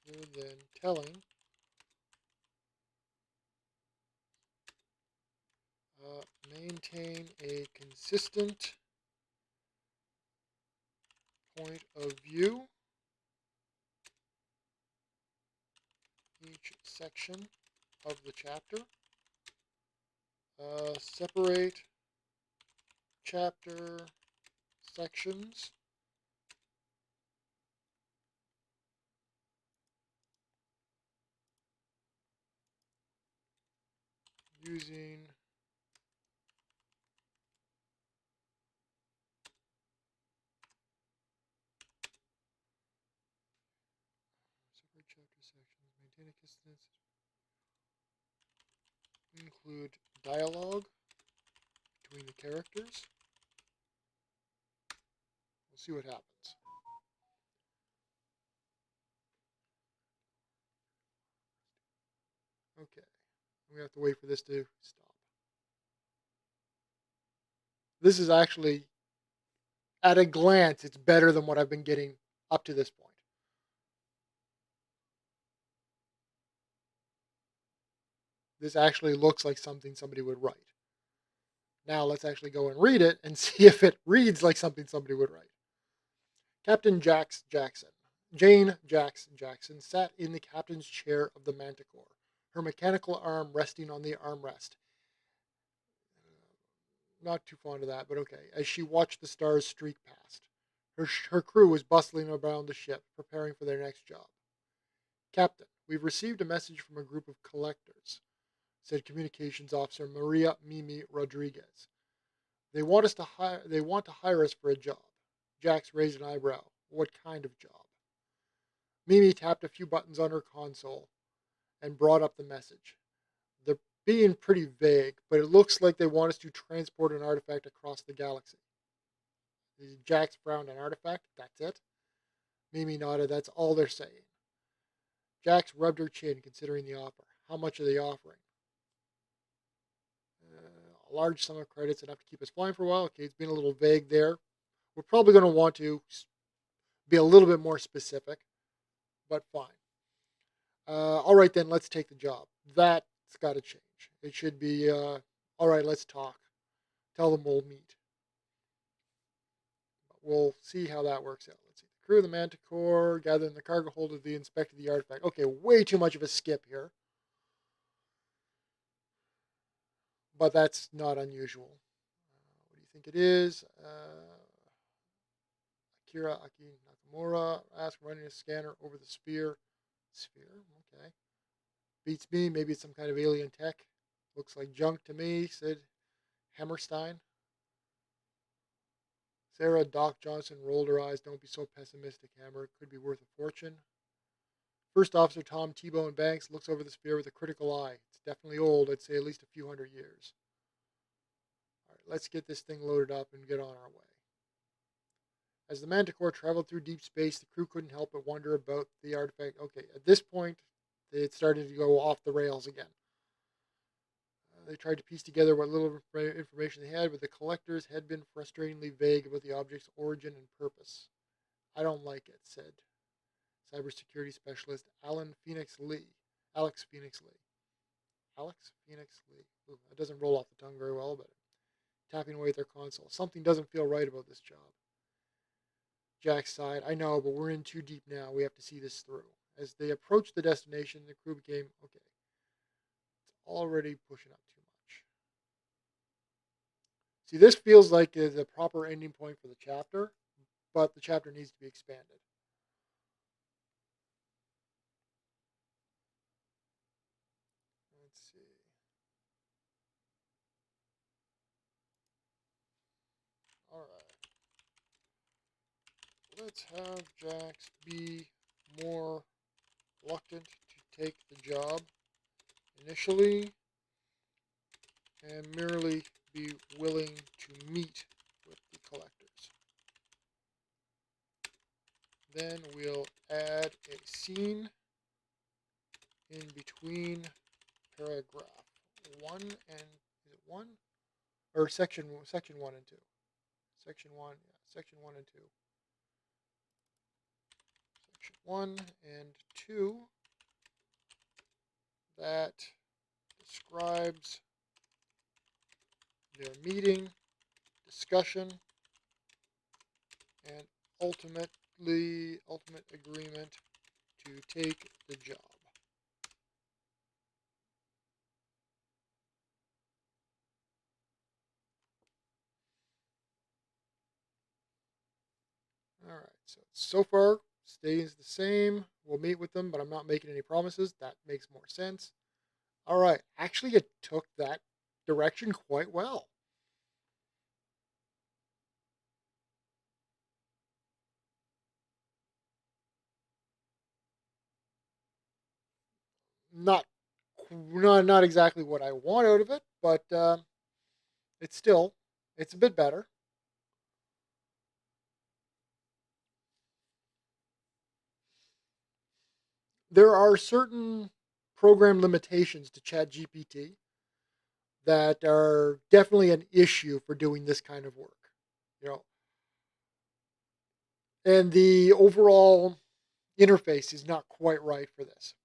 Speaker 1: rather than telling. Maintain a consistent point of view. Each section of the chapter. Separate chapter sections using separate chapter sections. Maintain a consistent. Include dialogue between the characters. We'll see what happens. Okay. We have to wait for this to stop. This is actually, at a glance, it's better than what I've been getting up to this point. This actually looks like something somebody would write. Now let's actually go and read it and see if it reads like something somebody would write. Captain Jane Jackson sat in the captain's chair of the Manticore. her mechanical arm resting on the armrest. Not too fond of that, but okay. As she watched the stars streak past, her crew was bustling around the ship, preparing for their next job. Captain, we've received a message from a group of collectors, said Communications Officer Maria Mimi Rodriguez. They want to hire us for a job. Jax raised an eyebrow. What kind of job? Mimi tapped a few buttons on her console and brought up the message. They're being pretty vague, but it looks like they want us to transport an artifact across the galaxy. Jax frowned. An artifact? That's it? Mimi nodded. That's all they're saying. Jax rubbed her chin, considering the offer. How much are they offering? A large sum of credits, enough to keep us flying for a while. Okay, it's been a little vague there. We're probably going to want to be a little bit more specific, but fine. All right, then, let's take the job. That's got to change. It should be, all right, let's talk. Tell them we'll meet. We'll see how that works out. Let's see. The crew of the Manticore gather in the cargo hold of the inspector of the artifact. Okay, way too much of a skip here. But that's not unusual. What do you think it is? Akira Aki Nakamura asked running a scanner over the sphere. Sphere? Okay. Beats me. Maybe it's some kind of alien tech. Looks like junk to me, said Hammerstein. Sarah Doc Johnson rolled her eyes. Don't be so pessimistic, Hammer. It could be worth a fortune. First Officer Tom T-Bone Banks looks over the sphere with a critical eye. It's definitely old. I'd say at least a few hundred years. All right, let's get this thing loaded up and get on our way. As the Manticore traveled through deep space, the crew couldn't help but wonder about the artifact. Okay, at this point, it started to go off the rails again. They tried to piece together what little information they had, but the collectors had been frustratingly vague about the object's origin and purpose. I don't like it, said cybersecurity specialist Alex Phoenix Lee. Alex Phoenix Lee. Ooh, that doesn't roll off the tongue very well, but tapping away at their console. Something doesn't feel right about this job. Jack sighed. I know, but we're in too deep now. We have to see this through. As they approached the destination, the crew became, okay, it's already pushing up too much. See, this feels like the proper ending point for the chapter, but the chapter needs to be expanded. Let's see. All right. Let's have Jax be more reluctant to take the job initially and merely be willing to meet with the collectors. Then we'll add a scene in between paragraph 1 and, is it 1? Or section 1 and 2. Section 1, yeah, section 1 and 2. Section 1 and 2 that describes their meeting, discussion, and ultimate agreement to take the job. All right, so far stays the same. We'll meet with them, but I'm not making any promises. That makes more sense. All right, actually, it took that direction quite well. Not not exactly what I want out of it, but it's still it's a bit better. There are certain program limitations to ChatGPT that are definitely an issue for doing this kind of work. You know, and the overall interface is not quite right for this.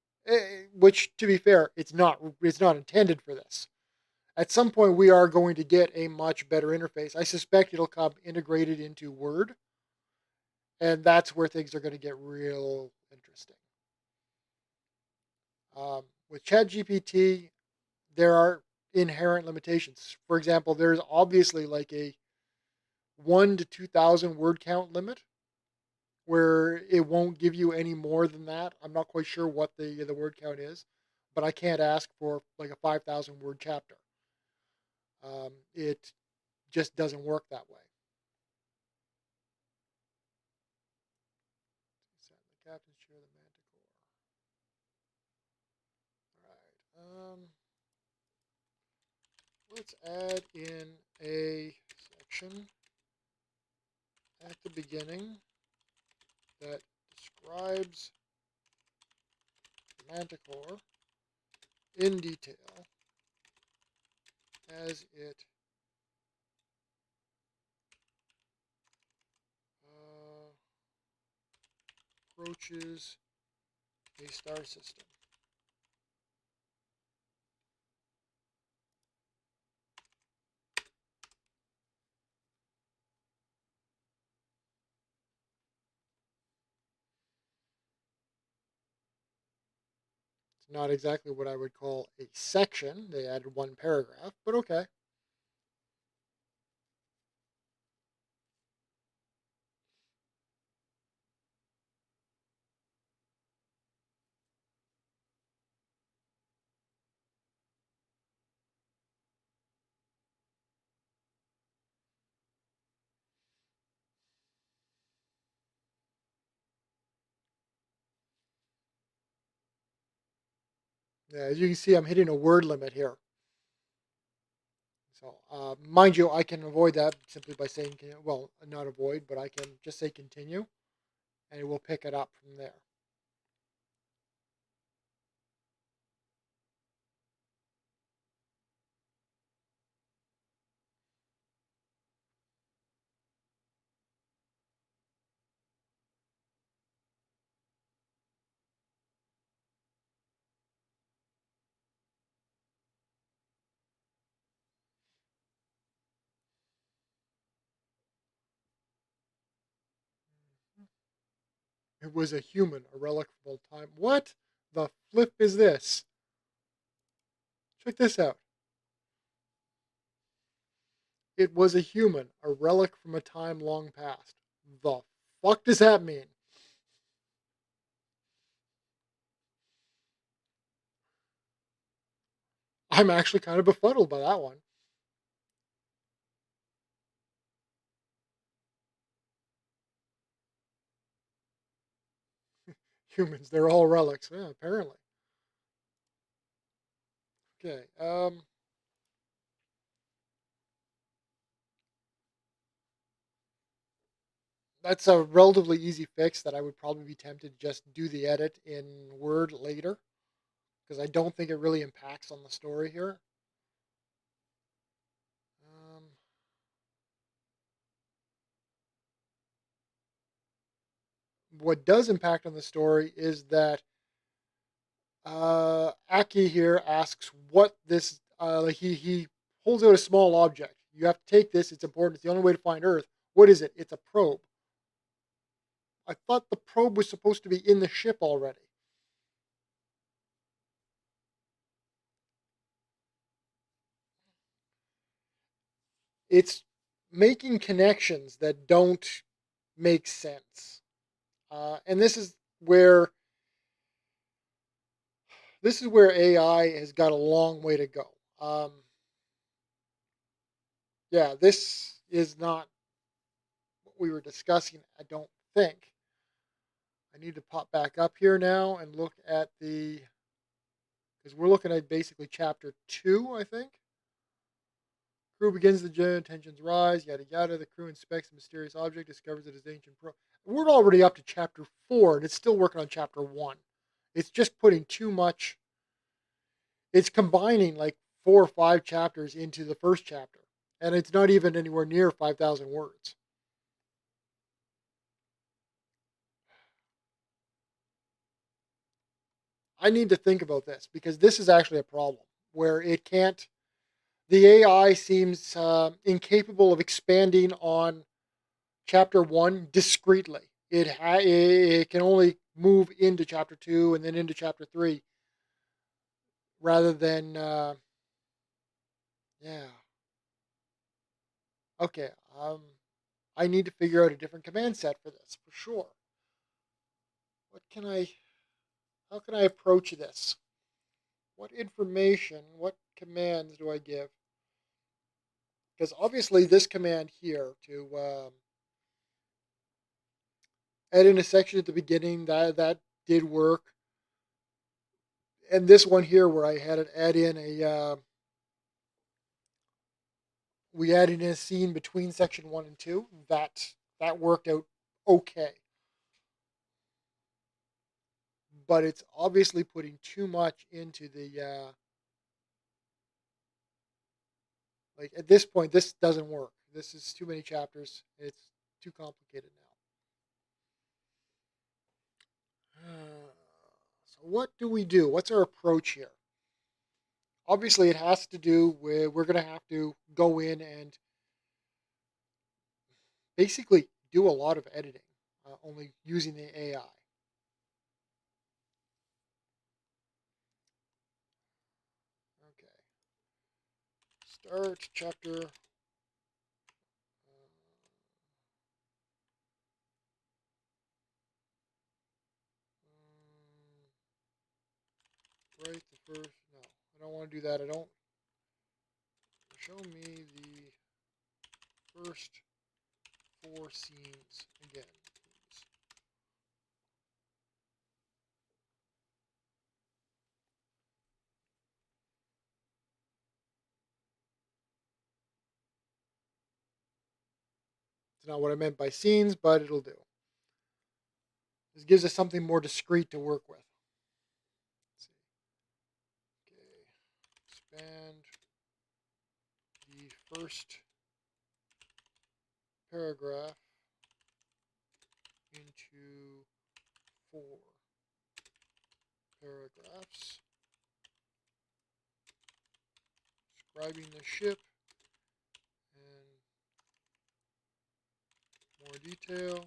Speaker 1: Which, to be fair, it's not. It's not intended for this. At some point, we are going to get a much better interface. I suspect it'll come integrated into Word, and that's where things are going to get real interesting. With ChatGPT, there are inherent limitations. For example, there's obviously like a 1 to 2,000 word count limit where it won't give you any more than that. I'm not quite sure what the word count is, but I can't ask for like a 5,000 word chapter. It just doesn't work that way. The captain's chair, the manticore. All right. Let's add in a section at the beginning that describes the manticore in detail as it approaches a star system. It's not exactly what I would call a section. They added one paragraph, but okay. Yeah, as you can see, I'm hitting a word limit here. So, mind you, I can avoid that simply by saying, well, not avoid, but I can just say continue, and it will pick it up from there. It was a human, a relic from old time. What the flip is this? Check this out. It was a human, a relic from a time long past. The fuck does that mean? I'm actually kind of befuddled by that one. Humans, they're all relics. Yeah, apparently. Okay. That's a relatively easy fix that I would probably be tempted to just do the edit in Word later because I don't think it really impacts on the story here. Um, what does impact on the story is that Aki here asks what this like he holds out a small object. You have to take this. It's important. It's the only way to find Earth. What is it? It's a probe. I thought the probe was supposed to be in the ship already. It's making connections that don't make sense, and this is where AI has got a long way to go. Yeah, this is not what we were discussing. I don't think. I need to pop back up here now and look at the because we're looking at basically chapter 2, I think. Crew begins the journey, tensions rise, yada yada. The crew inspects the mysterious object, discovers it is ancient pro. We're already up to chapter 4, and it's still working on chapter 1. It's just putting too much. It's combining like 4 or 5 chapters into the first chapter, and it's not even anywhere near 5,000 words. I need to think about this because this is actually a problem where it can't. The AI seems incapable of expanding on chapter 1 discreetly. It can only move into chapter 2 and then into chapter 3. rather than yeah. Okay. I need to figure out a different command set for this for sure. What can I? How can I approach this? What information? What commands do I give? Because obviously this command here to add in a section at the beginning that did work, and this one here where I had it add in a we added in a scene between section 1 and 2 that worked out okay, but it's obviously putting too much into the like at this point this doesn't work. This is too many chapters. It's too complicated now. So what do we do? What's our approach here? Obviously, it has to do with we're going to have to go in and basically do a lot of editing, only using the AI. Okay, start chapter. Write the first. No, I don't want to do that. I don't. Show me the first 4 scenes again, please. It's not what I meant by scenes, but it'll do. This gives us something more discrete to work with. Let's see. Okay. Expand the first paragraph into 4 paragraphs. Describing the ship and more detail.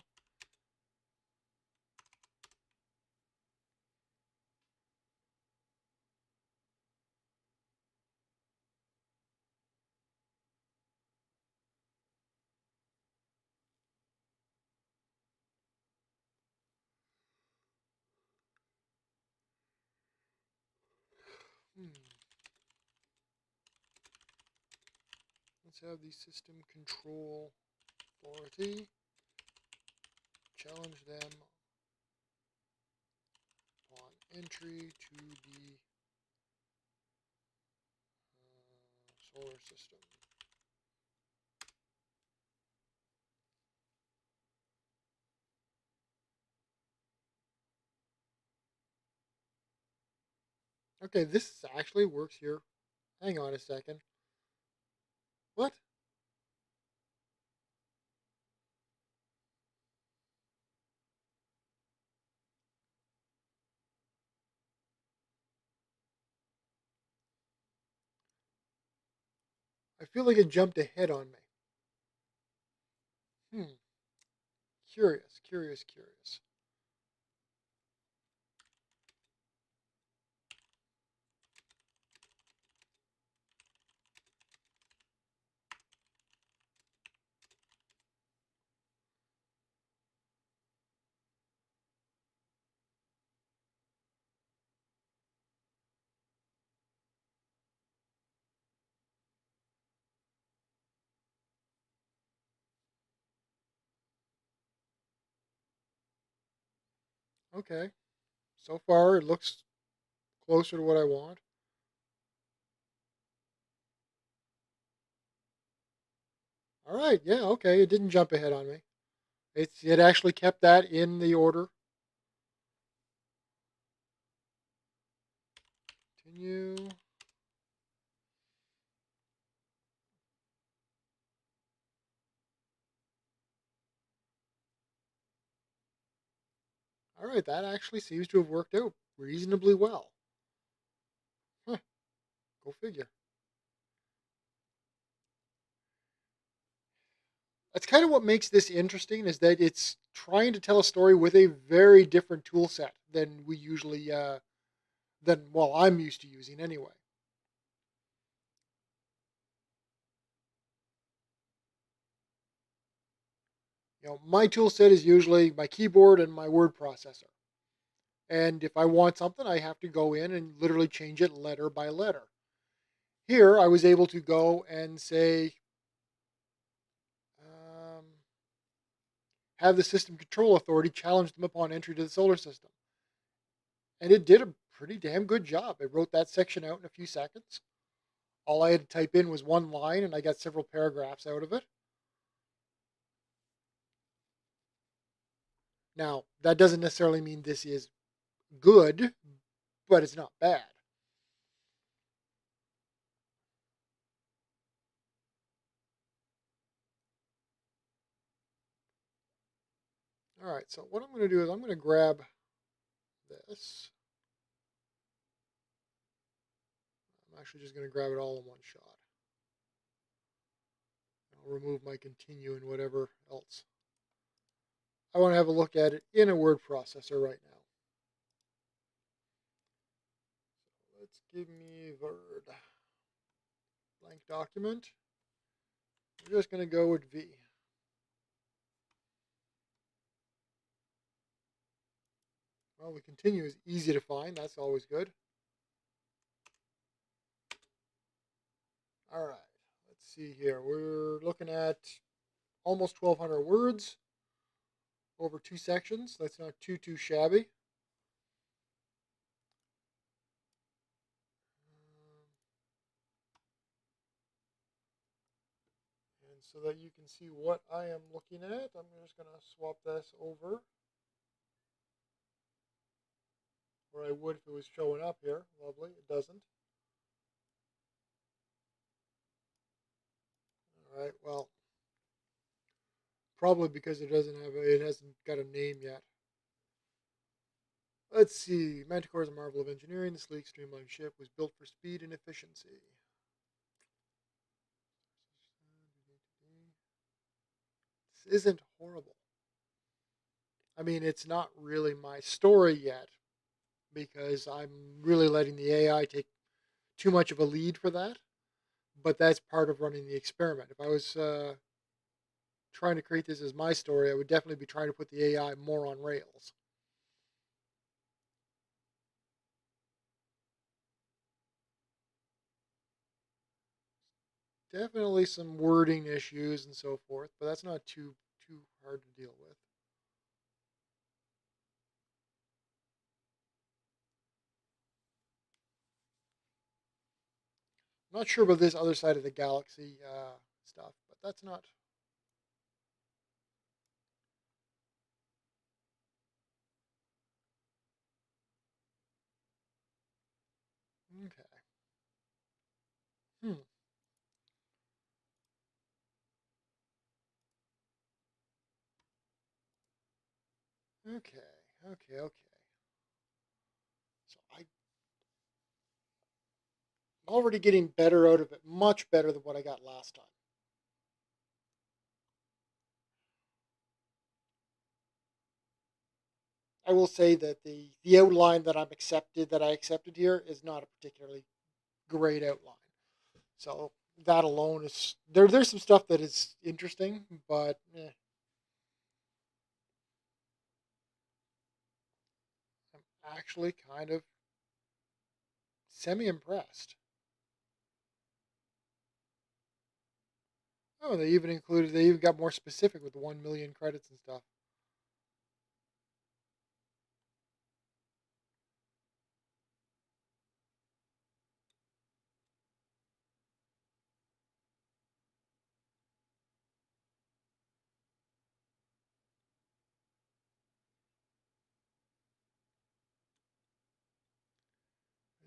Speaker 1: Let's have the system control authority. Challenge them upon entry to the solar system. Okay, this actually works here. Hang on a second. What? I feel like it jumped ahead on me. Hmm. Curious, curious, curious. Okay. So far, it looks closer to what I want. All right. Yeah. Okay. It didn't jump ahead on me. It actually kept that in the order. Continue. All right. That actually seems to have worked out reasonably well. Huh. Go figure. That's kind of what makes this interesting is that it's trying to tell a story with a very different tool set than we usually than, well, I'm used to using anyway. My tool set is usually my keyboard and my word processor. And if I want something, I have to go in and literally change it letter by letter. Here, I was able to go and say, um, have the system control authority challenge them upon entry to the solar system. And it did a pretty damn good job. It wrote that section out in a few seconds. All I had to type in was one line, and I got several paragraphs out of it. Now, that doesn't necessarily mean this is good, but it's not bad. All right, so what I'm going to do is I'm going to grab this. I'm actually just going to grab it all in one shot. I'll remove my continue and whatever else. I want to have a look at it in a word processor right now. Let's give me Word. Blank document. We're just going to go with V. Well, the continue is easy to find. That's always good. All right. Let's see here. We're looking at almost 1,200 words over 2 sections. That's not too shabby. And so that you can see what I am looking at, I'm just going to swap this over. Or I would if it was showing up here. Lovely. It doesn't. All right. Well, probably because it hasn't got a name yet. Let's see. Manticore is a marvel of engineering. The sleek, streamlined ship was built for speed and efficiency. This isn't horrible. I mean, it's not really my story yet because I'm really letting the AI take too much of a lead for that. But that's part of running the experiment. If I was trying to create this as my story, I would definitely be trying to put the AI more on rails. Definitely some wording issues and so forth, but that's not too hard to deal with. I'm not sure about this other side of the galaxy stuff, but that's not. Okay. Hmm. Okay. Okay. So I'm already getting better out of it, much better than what I got last time. I will say that the outline that I accepted here is not a particularly great outline. So that alone is there's some stuff that is interesting, but I'm actually kind of semi impressed. Oh, they even got more specific with the 1 million credits and stuff.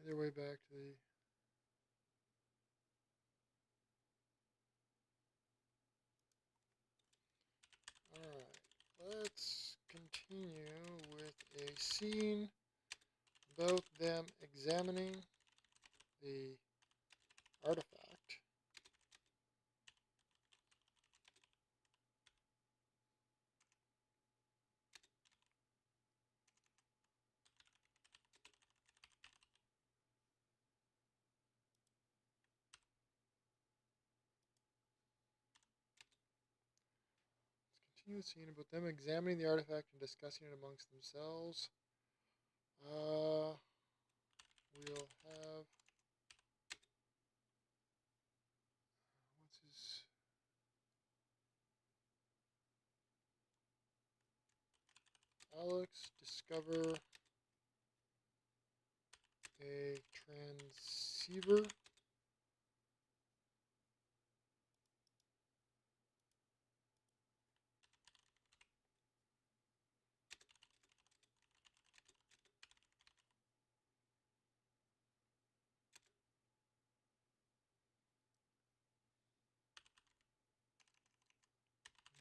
Speaker 1: Their way back to the. Alright, let's continue with a scene about them examining the artifact. Continue the scene about them examining the artifact and discussing it amongst themselves. We'll have what's his Alex discover a transceiver.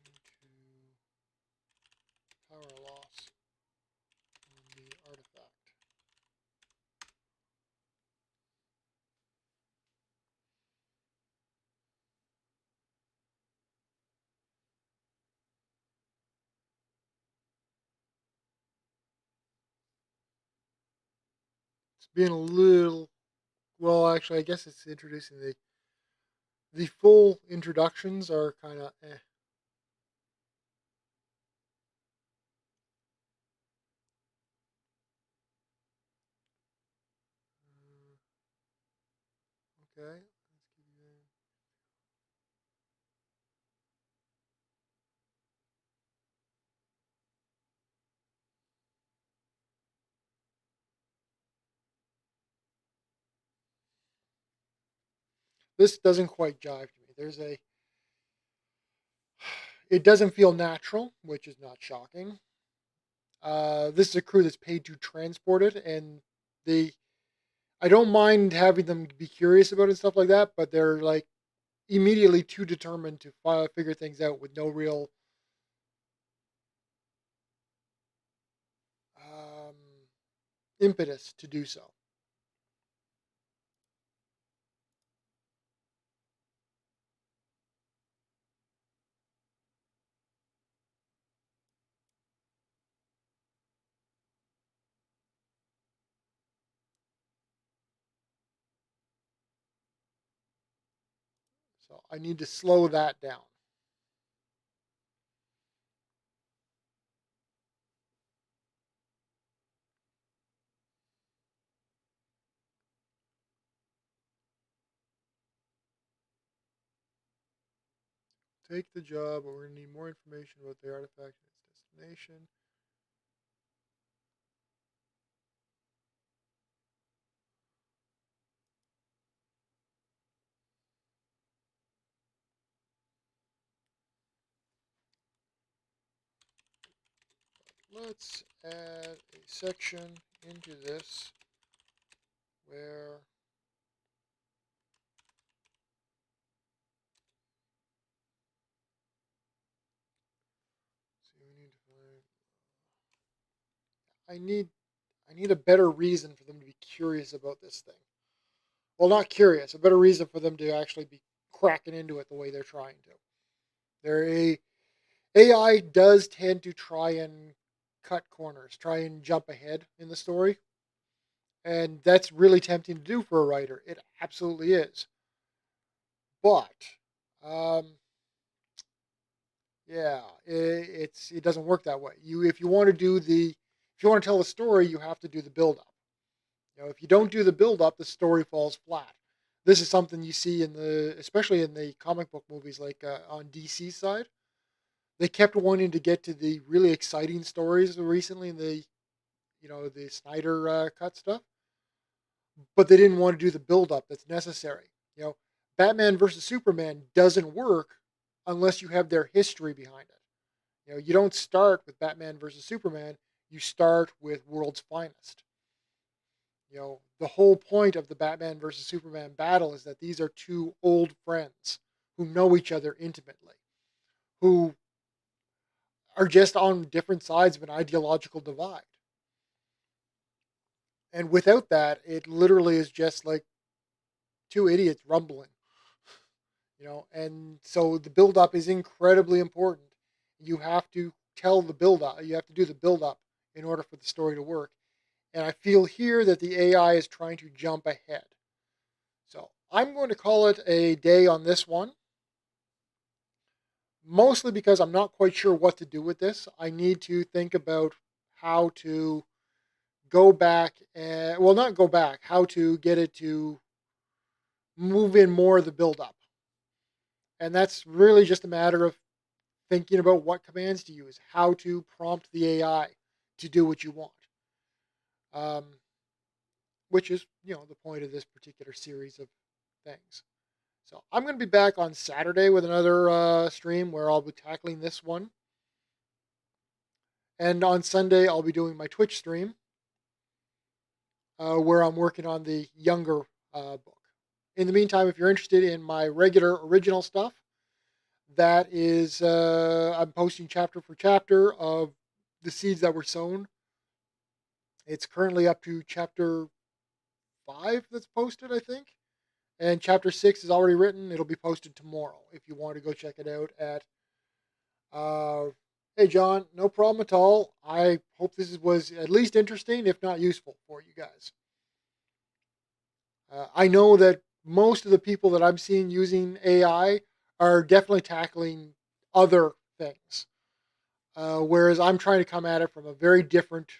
Speaker 1: Into power loss on the artifact. It's being a little well. Actually, I guess it's introducing the full introductions are kind of eh. Okay, let's give you. This doesn't quite jive to me. It doesn't feel natural, which is not shocking. This is a crew that's paid to transport it, and they, I don't mind having them be curious about it and stuff like that, but they're like immediately too determined to figure things out with no real um, impetus to do so. So I need to slow that down. Take the job, but we're going to need more information about the artifact and its destination. Let's add a section into this where see we need to find I need I need a better reason for them to be curious about this thing. Well, not curious, a better reason for them to actually be cracking into it the way they're trying to. Their AI does tend to try and cut corners, try and jump ahead in the story, and that's really tempting to do for a writer. It absolutely is. But um, yeah, it doesn't work that way. You if you want to do the if you want to tell a story, you have to do the build up. You know, if you don't do the build up, the story falls flat. This is something you see in the especially in the comic book movies, like on DC side. They kept wanting to get to the really exciting stories recently in the the Snyder cut stuff, but they didn't want to do the build up that's necessary. You know, Batman versus Superman doesn't work unless you have their history behind it. You know, you don't start with Batman versus Superman. You start with World's Finest. You know, the whole point of the Batman versus Superman battle is that these are two old friends who know each other intimately, who are just on different sides of an ideological divide. And without that, it literally is just like two idiots rumbling, and so the build up is incredibly important. You have to tell the build up, you have to do the build up in order for the story to work. And I feel here that the AI is trying to jump ahead. So I'm going to call it a day on this one. mostly because I'm not quite sure what to do with this. I need to think about how to go back and, well, not go back, how to get it to move in more of the build up. And that's really just a matter of thinking about what commands to use, how to prompt the AI to do what you want. Um, which is, the point of this particular series of things. So I'm going to be back on Saturday with another stream where I'll be tackling this one. And on Sunday, I'll be doing my Twitch stream where I'm working on the younger book. In the meantime, if you're interested in my regular original stuff, that is, I'm posting chapter for chapter of the seeds that were sown. It's currently up to chapter 5 that's posted, I think. And chapter 6 is already written. It'll be posted tomorrow if you want to go check it out at. Hey, John, no problem at all. I hope this was at least interesting, if not useful, for you guys. I know that most of the people that I'm seeing using AI are definitely tackling other things, whereas I'm trying to come at it from a very different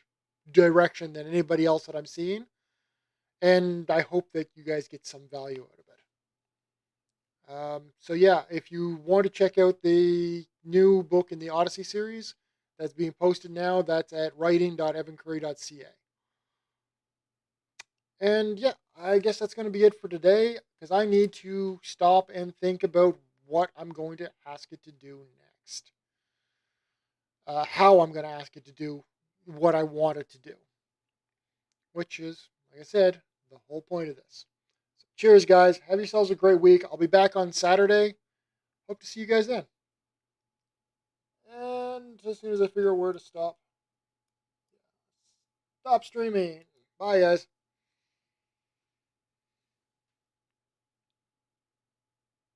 Speaker 1: direction than anybody else that I'm seeing. And I hope that you guys get some value out of it. So yeah, if you want to check out the new book in the Odyssey series that's being posted now, that's at writing.evancurry.ca. And yeah, I guess that's going to be it for today because I need to stop and think about what I'm going to ask it to do next. How I'm going to ask it to do what I want it to do, which is, like I said, the whole point of this. So cheers, guys. Have yourselves a great week. I'll be back on Saturday. Hope to see you guys then. And as soon as I figure out where to stop, stop streaming. Bye, guys.